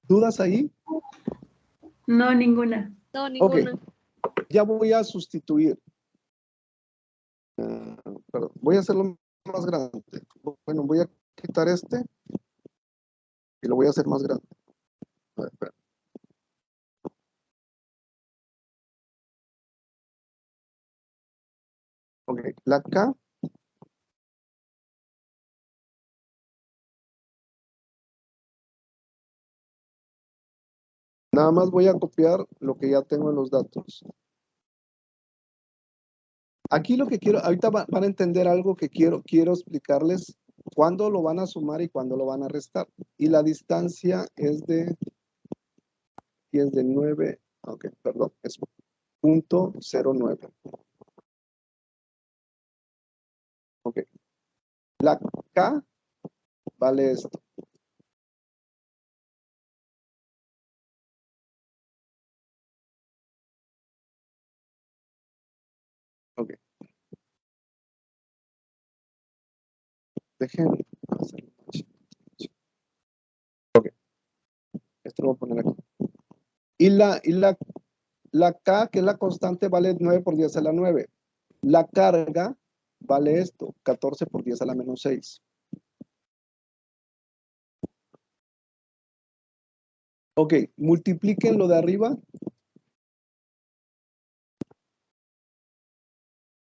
¿Dudas ahí? No, ninguna. No, Ok, ninguna. ya voy a sustituir. Perdón, voy a hacerlo más grande. Bueno, voy a quitar este y lo voy a hacer más grande. A ver, espera. Ok, la K nada más voy a copiar lo que ya tengo en los datos. Aquí lo que quiero, ahorita van a entender algo que quiero explicarles cuándo lo van a sumar y cuándo lo van a restar. Y la distancia es de 9, ok, perdón, es 0.09. Ok, la K vale esto. Ok. Dejen hacerlo. Ok, esto lo voy a poner aquí. Y la K, que es la constante, vale 9 por 10 a la 9. La carga vale esto, 14 por 10 a la menos 6. Ok, multipliquen lo de arriba.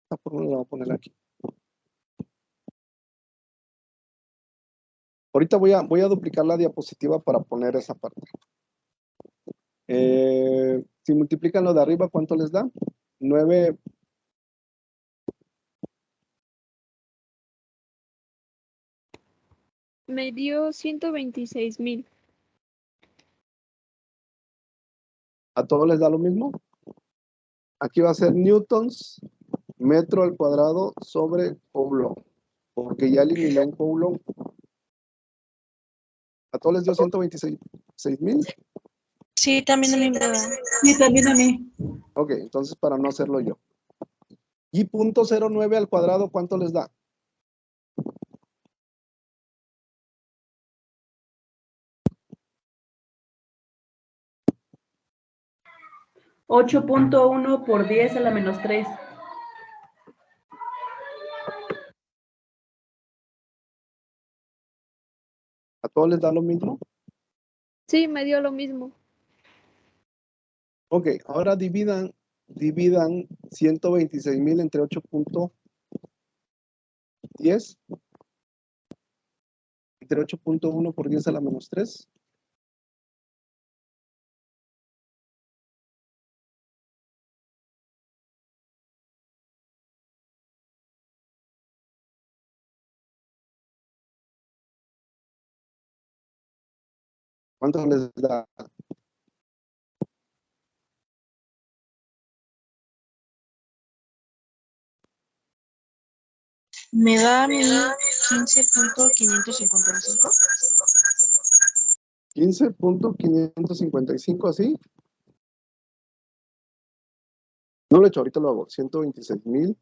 Esta fórmula la voy a poner aquí. Ahorita voy a duplicar la diapositiva para poner esa parte. Si multiplican lo de arriba, ¿cuánto les da? 9. Me dio 126,000. ¿A todos les da lo mismo? Aquí va a ser newtons metro al cuadrado sobre coulomb, porque ya eliminé un coulomb. ¿A todos les dio 126,000? Sí, también a mí me da. Sí, también a mí. Ok, entonces para no hacerlo yo. Y 0.09 al cuadrado, ¿cuánto les da? 8.1 por 10 a la menos 3. ¿A todos les da lo mismo? Sí, me dio lo mismo. Ok, ahora dividan 126,000 entre 8.10. Entre 8.1 por 10 a la menos 3. ¿Cuánto les da? Me da a mí 15.555. 15.555, ¿así? No lo he hecho, ahorita lo hago. 126,000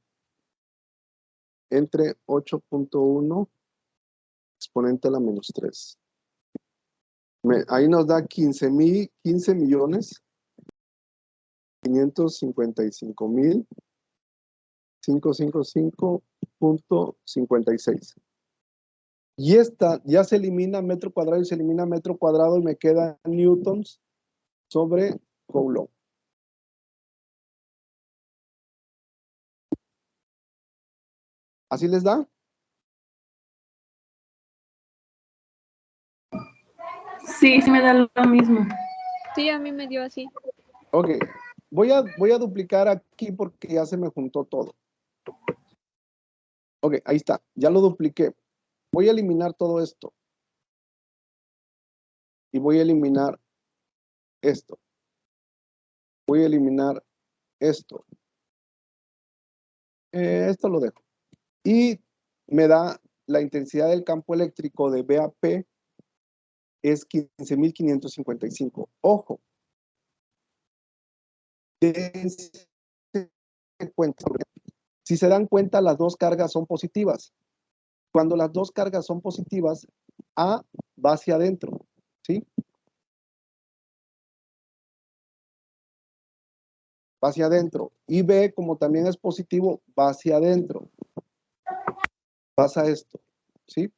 entre 8.1 exponente a la menos 3. Ahí nos da 15 millones 555,000 555.56. Y esta ya se elimina metro cuadrado y se elimina metro cuadrado y me queda newtons sobre coulomb. ¿Así les da? Sí, sí me da lo mismo. Sí, a mí me dio así. Ok, voy a duplicar aquí porque ya se me juntó todo. Ok, ahí está, ya lo dupliqué. Voy a eliminar todo esto. Y voy a eliminar esto. Voy a eliminar esto. Esto lo dejo. Y me da la intensidad del campo eléctrico de BAP es 15,555. Ojo. Dense cuenta. Si se dan cuenta, las dos cargas son positivas. Cuando las dos cargas son positivas, A va hacia adentro, ¿sí? Va hacia adentro. Y B, como también es positivo, va hacia adentro. Pasa esto, ¿sí?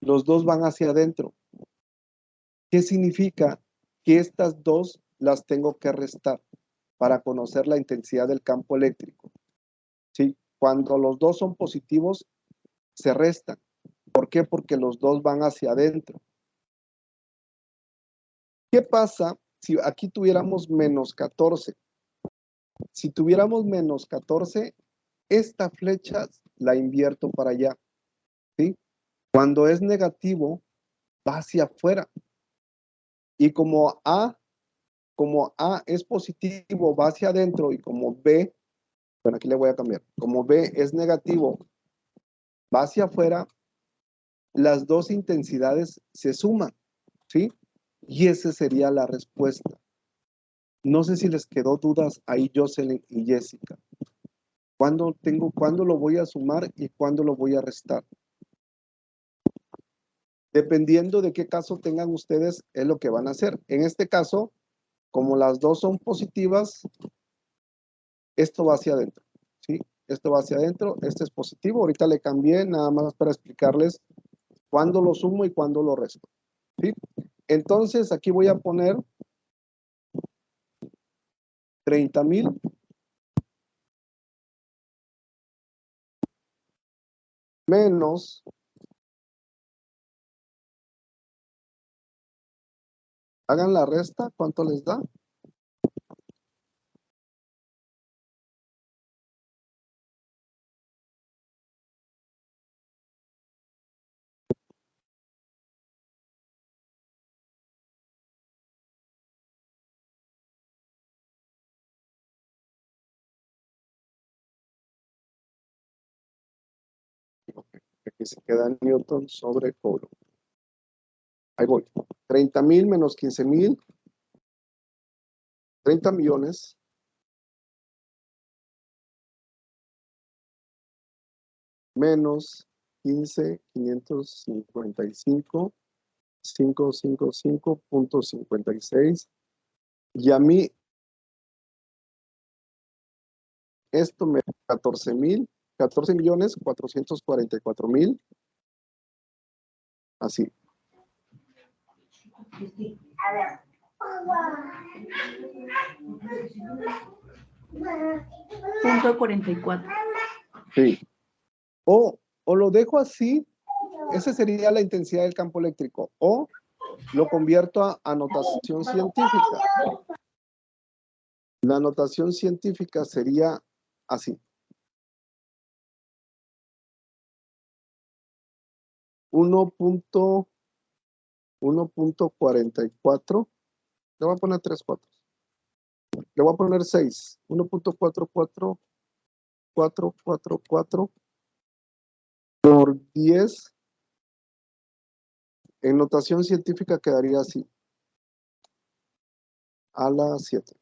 Los dos van hacia adentro. ¿Qué significa? Que estas dos las tengo que restar para conocer la intensidad del campo eléctrico, ¿sí? Cuando los dos son positivos, se restan. ¿Por qué? Porque los dos van hacia adentro. ¿Qué pasa si aquí tuviéramos menos 14? Si tuviéramos menos 14, esta flecha la invierto para allá, ¿sí? Cuando es negativo, va hacia afuera. Y como A es positivo, va hacia adentro, y como B, bueno, aquí le voy a cambiar, como B es negativo, va hacia afuera, las dos intensidades se suman, ¿sí? Y esa sería la respuesta. No sé si les quedó dudas ahí, Jocelyn y Jessica. ¿Cuándo lo voy a sumar y cuándo lo voy a restar? Dependiendo de qué caso tengan ustedes, es lo que van a hacer. En este caso, como las dos son positivas, esto va hacia adentro, ¿sí? Esto va hacia adentro, este es positivo. Ahorita le cambié nada más para explicarles cuándo lo sumo y cuándo lo resto, ¿sí? Entonces, aquí voy a poner 30,000 menos hagan la resta, ¿cuánto les da? Aquí se queda Newton sobre Coulomb. Ahí voy. 30,000 menos 15,000. 30 millones. Menos 15,555,555.56. Y a mí, esto me da 14,444,000. Así. Punto 44. Sí. O lo dejo así, esa sería la intensidad del campo eléctrico. O lo convierto a notación científica. La notación científica sería así. 1.44. Le voy a poner 3 cuatros. Le voy a poner 6. 1.44444 por 10. En notación científica quedaría así. A la 7.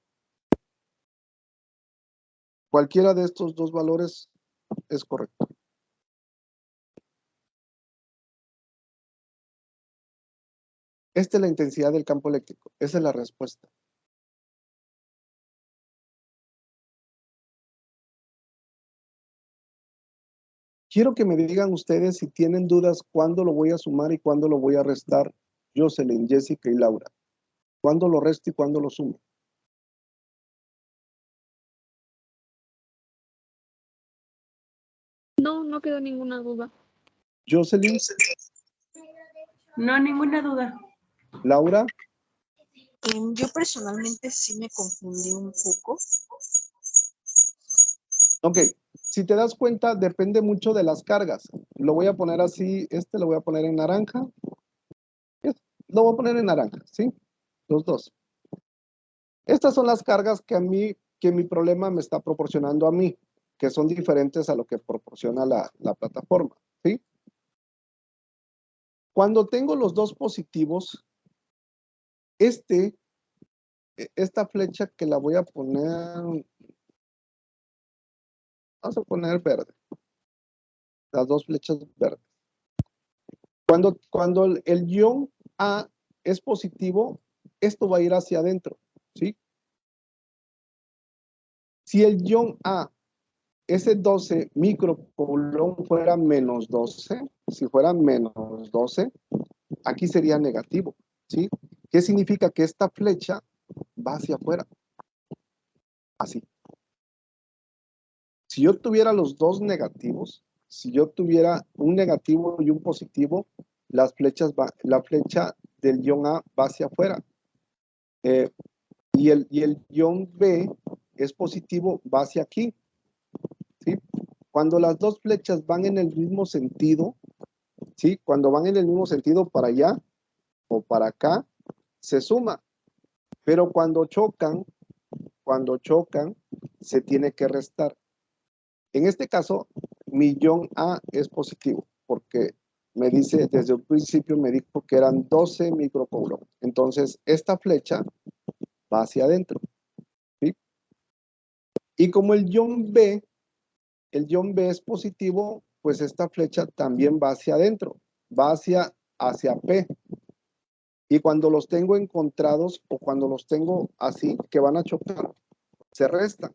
Cualquiera de estos dos valores es correcto. Esta es la intensidad del campo eléctrico. Esa es la respuesta. Quiero que me digan ustedes si tienen dudas cuándo lo voy a sumar y cuándo lo voy a restar. Jocelyn, Jessica y Laura. ¿Cuándo lo resto y cuándo lo sumo? No, no quedó ninguna duda. Jocelyn, No, ninguna duda. Laura, Yo personalmente sí me confundí un poco. ok. Si te das cuenta, depende mucho de las cargas. Lo voy a poner así, lo voy a poner en naranja. Lo voy a poner en naranja, ¿sí? Los dos. Estas son las cargas que mi problema me está proporcionando a mí, que son diferentes a lo que proporciona la plataforma, ¿sí? Cuando tengo los dos positivos, esta flecha que la voy a poner, vamos a poner verde. Las dos flechas verdes. Cuando el ion A es positivo, esto va a ir hacia adentro, ¿sí? Si el ion A, ese 12 microcoulomb fuera menos 12, si fuera menos 12, aquí sería negativo, ¿sí? ¿Qué significa? Que esta flecha va hacia afuera, así. Si yo tuviera los dos negativos, si yo tuviera un negativo y un positivo, la flecha del ion A va hacia afuera. Y el ion B es positivo, va hacia aquí, ¿sí? Cuando las dos flechas van en el mismo sentido, ¿sí? Cuando van en el mismo sentido para allá o para acá, se suma. Pero cuando chocan, se tiene que restar. En este caso, mi ion A es positivo, porque me dice, desde un principio me dijo que eran 12 microcoulomb. Entonces, esta flecha va hacia adentro, ¿sí? Y como el ion B es positivo, pues esta flecha también va hacia adentro, va hacia P. Y cuando los tengo encontrados o cuando los tengo así, que van a chocar, se restan.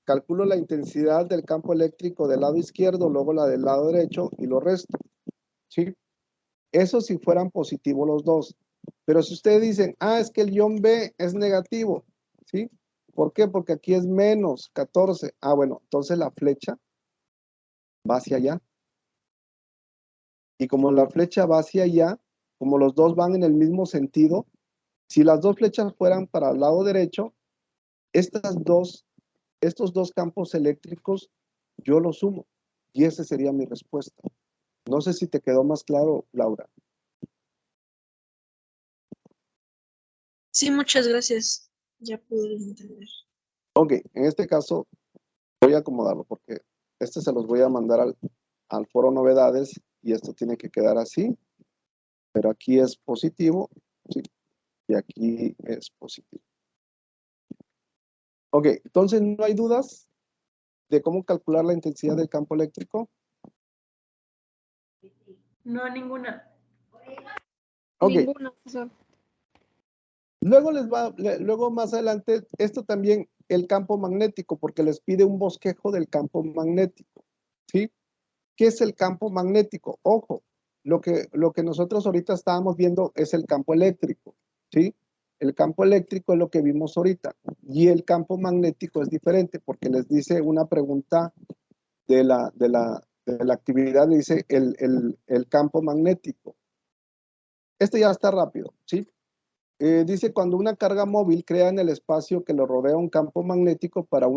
Calculo la intensidad del campo eléctrico del lado izquierdo, luego la del lado derecho y lo resto, ¿sí? Eso si fueran positivos los dos. Pero si ustedes dicen, es que el ion B es negativo, ¿sí? ¿Por qué? Porque aquí es menos 14. Bueno, entonces la flecha va hacia allá. Y como la flecha va hacia allá, como los dos van en el mismo sentido, si las dos flechas fueran para el lado derecho, estos dos campos eléctricos, yo los sumo. Y esa sería mi respuesta. No sé si te quedó más claro, Laura. Sí, muchas gracias. Ya pude entender. Ok, en este caso voy a acomodarlo porque este se los voy a mandar al foro novedades y esto tiene que quedar así, pero aquí es positivo, ¿sí? Y aquí es positivo. Ok, entonces no hay dudas de cómo calcular la intensidad del campo eléctrico. No, ninguna. Ok, Ninguna, profesor. luego más adelante, esto también el campo magnético, porque les pide un bosquejo del campo magnético, ¿sí? ¿Qué es el campo magnético? Ojo, lo que nosotros ahorita estábamos viendo es el campo eléctrico, ¿sí? El campo eléctrico es lo que vimos ahorita y el campo magnético es diferente porque les dice una pregunta de la actividad, le dice el campo magnético. Este ya está rápido, ¿sí? Dice cuando una carga móvil crea en el espacio que lo rodea un campo magnético para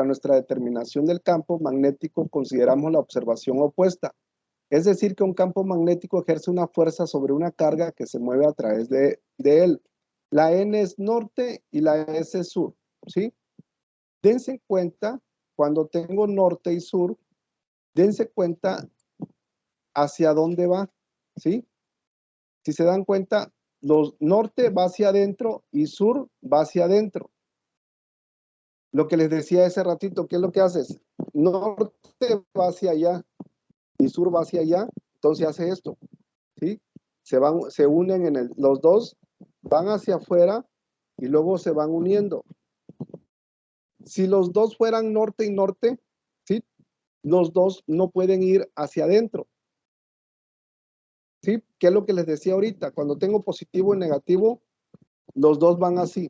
nuestra determinación del campo magnético consideramos la observación opuesta. Es decir, que un campo magnético ejerce una fuerza sobre una carga que se mueve a través de él. La N es norte y la S es sur, ¿sí? Dense en cuenta, cuando tengo norte y sur, dense cuenta hacia dónde va, ¿sí? Si se dan cuenta, los norte va hacia adentro y sur va hacia adentro. Lo que les decía hace ratito, ¿qué es lo que haces? Norte va hacia allá y sur va hacia allá, entonces hace esto, ¿sí? Se unen los dos van hacia afuera y luego se van uniendo. Si los dos fueran norte y norte, ¿sí? Los dos no pueden ir hacia adentro, ¿sí? ¿Qué es lo que les decía ahorita? Cuando tengo positivo y negativo, los dos van así.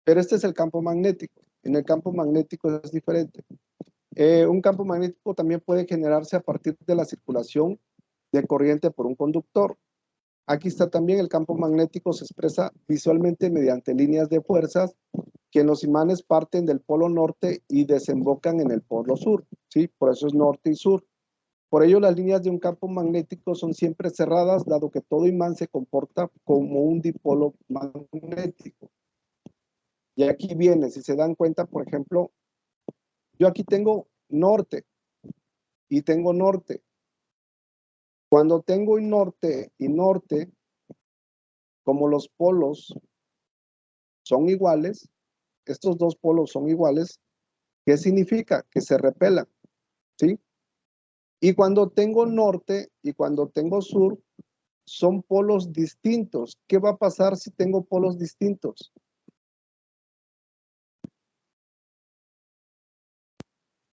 Pero este es el campo magnético. En el campo magnético es diferente. Un campo magnético también puede generarse a partir de la circulación de corriente por un conductor. Aquí está también el campo magnético, se expresa visualmente mediante líneas de fuerzas que en los imanes parten del polo norte y desembocan en el polo sur, ¿sí? Por eso es norte y sur. Por ello, las líneas de un campo magnético son siempre cerradas, dado que todo imán se comporta como un dipolo magnético. Y aquí viene, si se dan cuenta, por ejemplo, yo aquí tengo norte y tengo norte. Cuando tengo norte y norte, como los polos son iguales, estos dos polos son iguales, ¿qué significa? Que se repelan, ¿sí? Y cuando tengo norte y cuando tengo sur, son polos distintos. ¿Qué va a pasar si tengo polos distintos?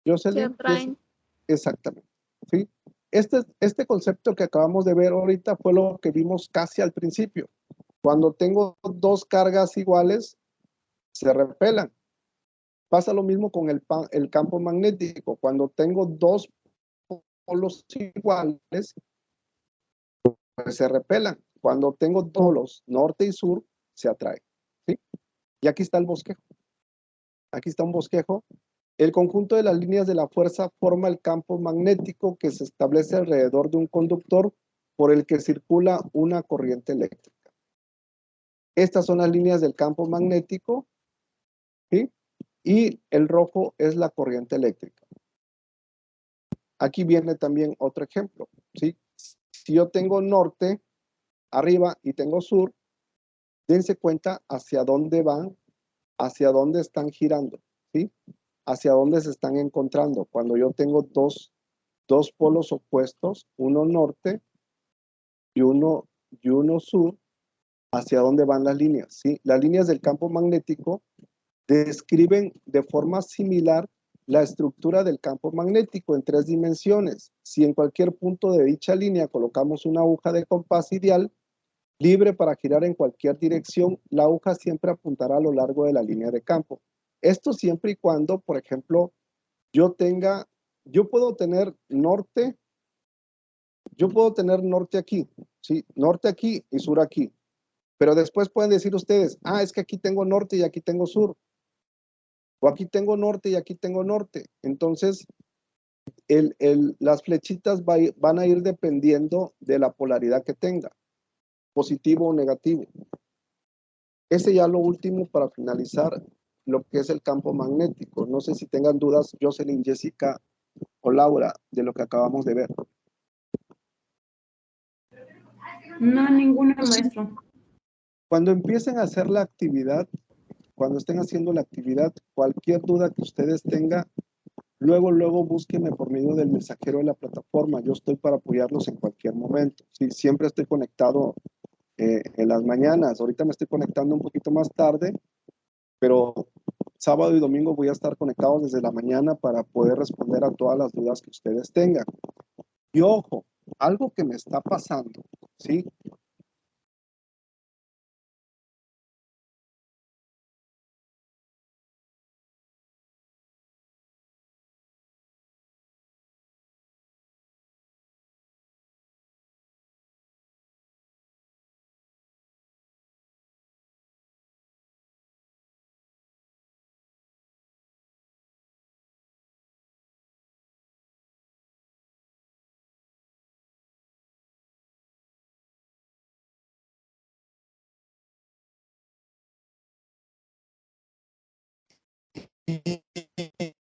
Se Jocelyn, atraen. exactamente, ¿sí? Este concepto que acabamos de ver ahorita fue lo que vimos casi al principio. Cuando tengo dos cargas iguales, se repelan. Pasa lo mismo con el campo magnético. Cuando tengo dos polos iguales, pues se repelan. Cuando tengo polos norte y sur, se atraen, ¿sí? Y aquí está el bosquejo. Aquí está un bosquejo. El conjunto de las líneas de la fuerza forma el campo magnético que se establece alrededor de un conductor por el que circula una corriente eléctrica. Estas son las líneas del campo magnético, ¿sí? Y el rojo es la corriente eléctrica. Aquí viene también otro ejemplo, ¿sí? Si yo tengo norte arriba y tengo sur, dense cuenta hacia dónde van, hacia dónde están girando, ¿sí? Hacia dónde se están encontrando. Cuando yo tengo dos polos opuestos, uno norte y uno sur, hacia dónde van las líneas, ¿sí? Las líneas del campo magnético describen de forma similar la estructura del campo magnético en 3 dimensiones. Si en cualquier punto de dicha línea colocamos una aguja de compás ideal, libre para girar en cualquier dirección, la aguja siempre apuntará a lo largo de la línea de campo. Esto siempre y cuando, por ejemplo, yo puedo tener norte yo puedo tener norte aquí, ¿sí? Norte aquí y sur aquí. Pero después pueden decir ustedes, ah, es que aquí tengo norte y aquí tengo sur. O aquí tengo norte y aquí tengo norte. Entonces, las flechitas van a ir dependiendo de la polaridad que tenga, positivo o negativo. Ese ya lo último para finalizar lo que es el campo magnético. No sé si tengan dudas, Jocelyn, Jessica o Laura, de lo que acabamos de ver. No, ninguna, maestro. Cuando empiecen a hacer la actividad, cuando estén haciendo la actividad, cualquier duda que ustedes tengan, luego búsquenme por medio del mensajero de la plataforma. Yo estoy para apoyarlos en cualquier momento. Sí, siempre estoy conectado en las mañanas. Ahorita me estoy conectando un poquito más tarde, pero sábado y domingo voy a estar conectado desde la mañana para poder responder a todas las dudas que ustedes tengan. Y ojo, algo que me está pasando, ¿sí?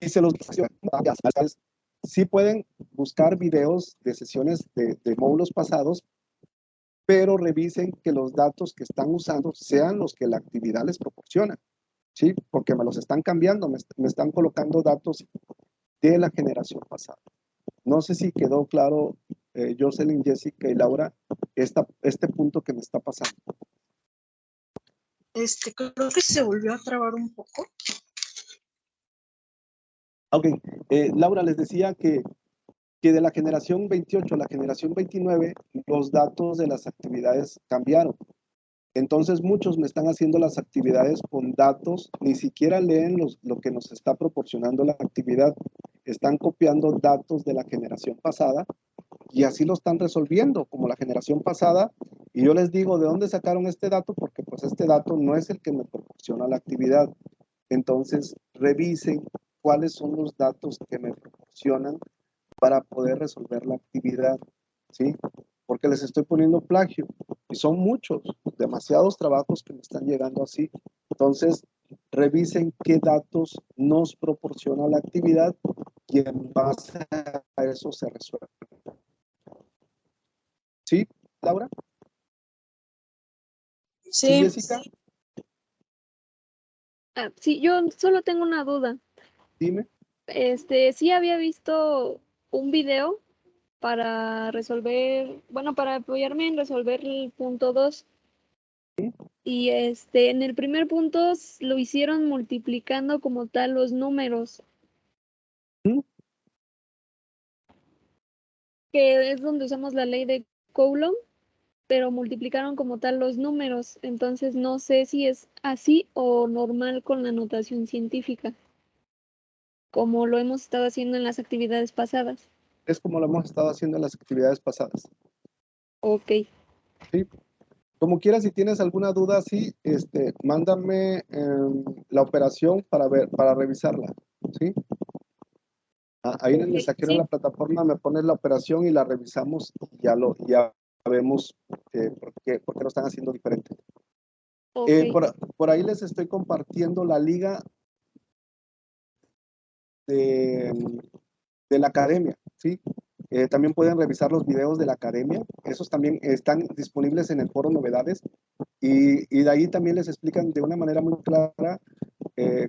Y se los sí pueden buscar videos de sesiones de módulos pasados, pero revisen que los datos que están usando sean los que la actividad les proporciona, ¿sí? Porque me los están cambiando, me están colocando datos de la generación pasada. No sé si quedó claro, Jocelyn, Jessica y Laura, este punto que me está pasando. Creo que se volvió a trabar un poco. Ok, Laura, les decía que de la generación 28 a la generación 29, los datos de las actividades cambiaron. Entonces muchos me están haciendo las actividades con datos, ni siquiera leen lo que nos está proporcionando la actividad. Están copiando datos de la generación pasada y así lo están resolviendo como la generación pasada. Y yo les digo, ¿de dónde sacaron este dato? Porque pues este dato no es el que me proporciona la actividad. Entonces revisen cuáles son los datos que me proporcionan para poder resolver la actividad, ¿sí? Porque les estoy poniendo plagio y son muchos, demasiados trabajos que me están llegando así. Entonces, revisen qué datos nos proporciona la actividad y en base a eso se resuelve. ¿Sí, Laura? ¿Sí, Sí, Jessica? Sí, yo solo tengo una duda. Dime. Sí había visto un video para resolver, bueno, para apoyarme en resolver el punto 2. Y en el primer punto lo hicieron multiplicando como tal los números, ¿Mm? que es donde usamos la ley de Coulomb, pero multiplicaron como tal los números. Entonces no sé si es así o normal con la notación científica, como lo hemos estado haciendo en las actividades pasadas. Es como lo hemos estado haciendo en las actividades pasadas. Ok. ¿Sí? Como quieras, si tienes alguna duda, sí, mándame la operación para revisarla, ¿sí? Ahí en el Ok, mensajero de la sí, plataforma me pones la operación y la revisamos y ya vemos por qué lo están haciendo diferente. ok. Por ahí les estoy compartiendo la liga de, de la academia, ¿sí? También pueden revisar los videos de la academia, esos también están disponibles en el foro Novedades y de ahí también les explican de una manera muy clara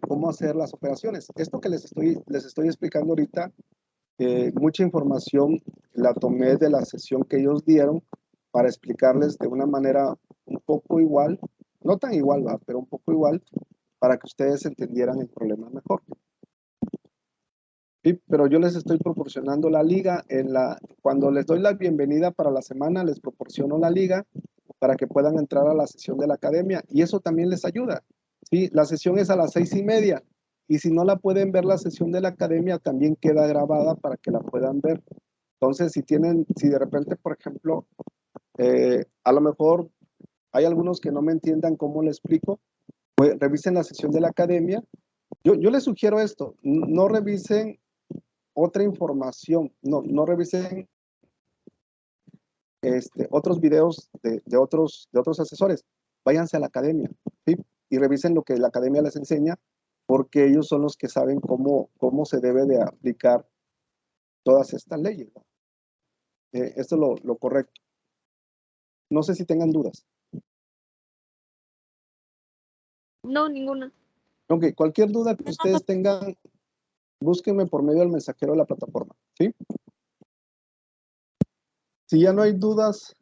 cómo hacer las operaciones. Esto que les estoy explicando ahorita, mucha información la tomé de la sesión que ellos dieron para explicarles de una manera un poco igual, no tan igual, ¿va? Pero un poco igual, para que ustedes entendieran el problema mejor. Sí, pero yo les estoy proporcionando la liga. Cuando les doy la bienvenida para la semana, les proporciono la liga para que puedan entrar a la sesión de la academia y eso también les ayuda. ¿Sí? La sesión es a las 6:30 y si no la pueden ver la sesión de la academia, también queda grabada para que la puedan ver. Entonces, si de repente, por ejemplo, a lo mejor hay algunos que no me entiendan cómo le explico, pues revisen la sesión de la academia. Yo les sugiero esto, no revisen otra información, no revisen otros videos de otros asesores. Váyanse a la academia, ¿sí? Y revisen lo que la academia les enseña, porque ellos son los que saben cómo se debe de aplicar todas estas leyes, ¿no? Esto es lo correcto. No sé si tengan dudas. No, ninguna. Ok, cualquier duda que ustedes tengan, búsquenme por medio del mensajero de la plataforma, ¿sí? Si ya no hay dudas,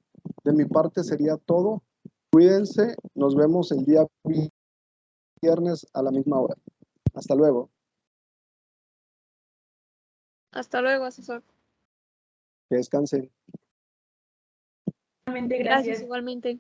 de mi parte sería todo. Cuídense, nos vemos el día viernes a la misma hora. Hasta luego. Hasta luego, asesor. Que descansen. Igualmente, Gracias, gracias. igualmente.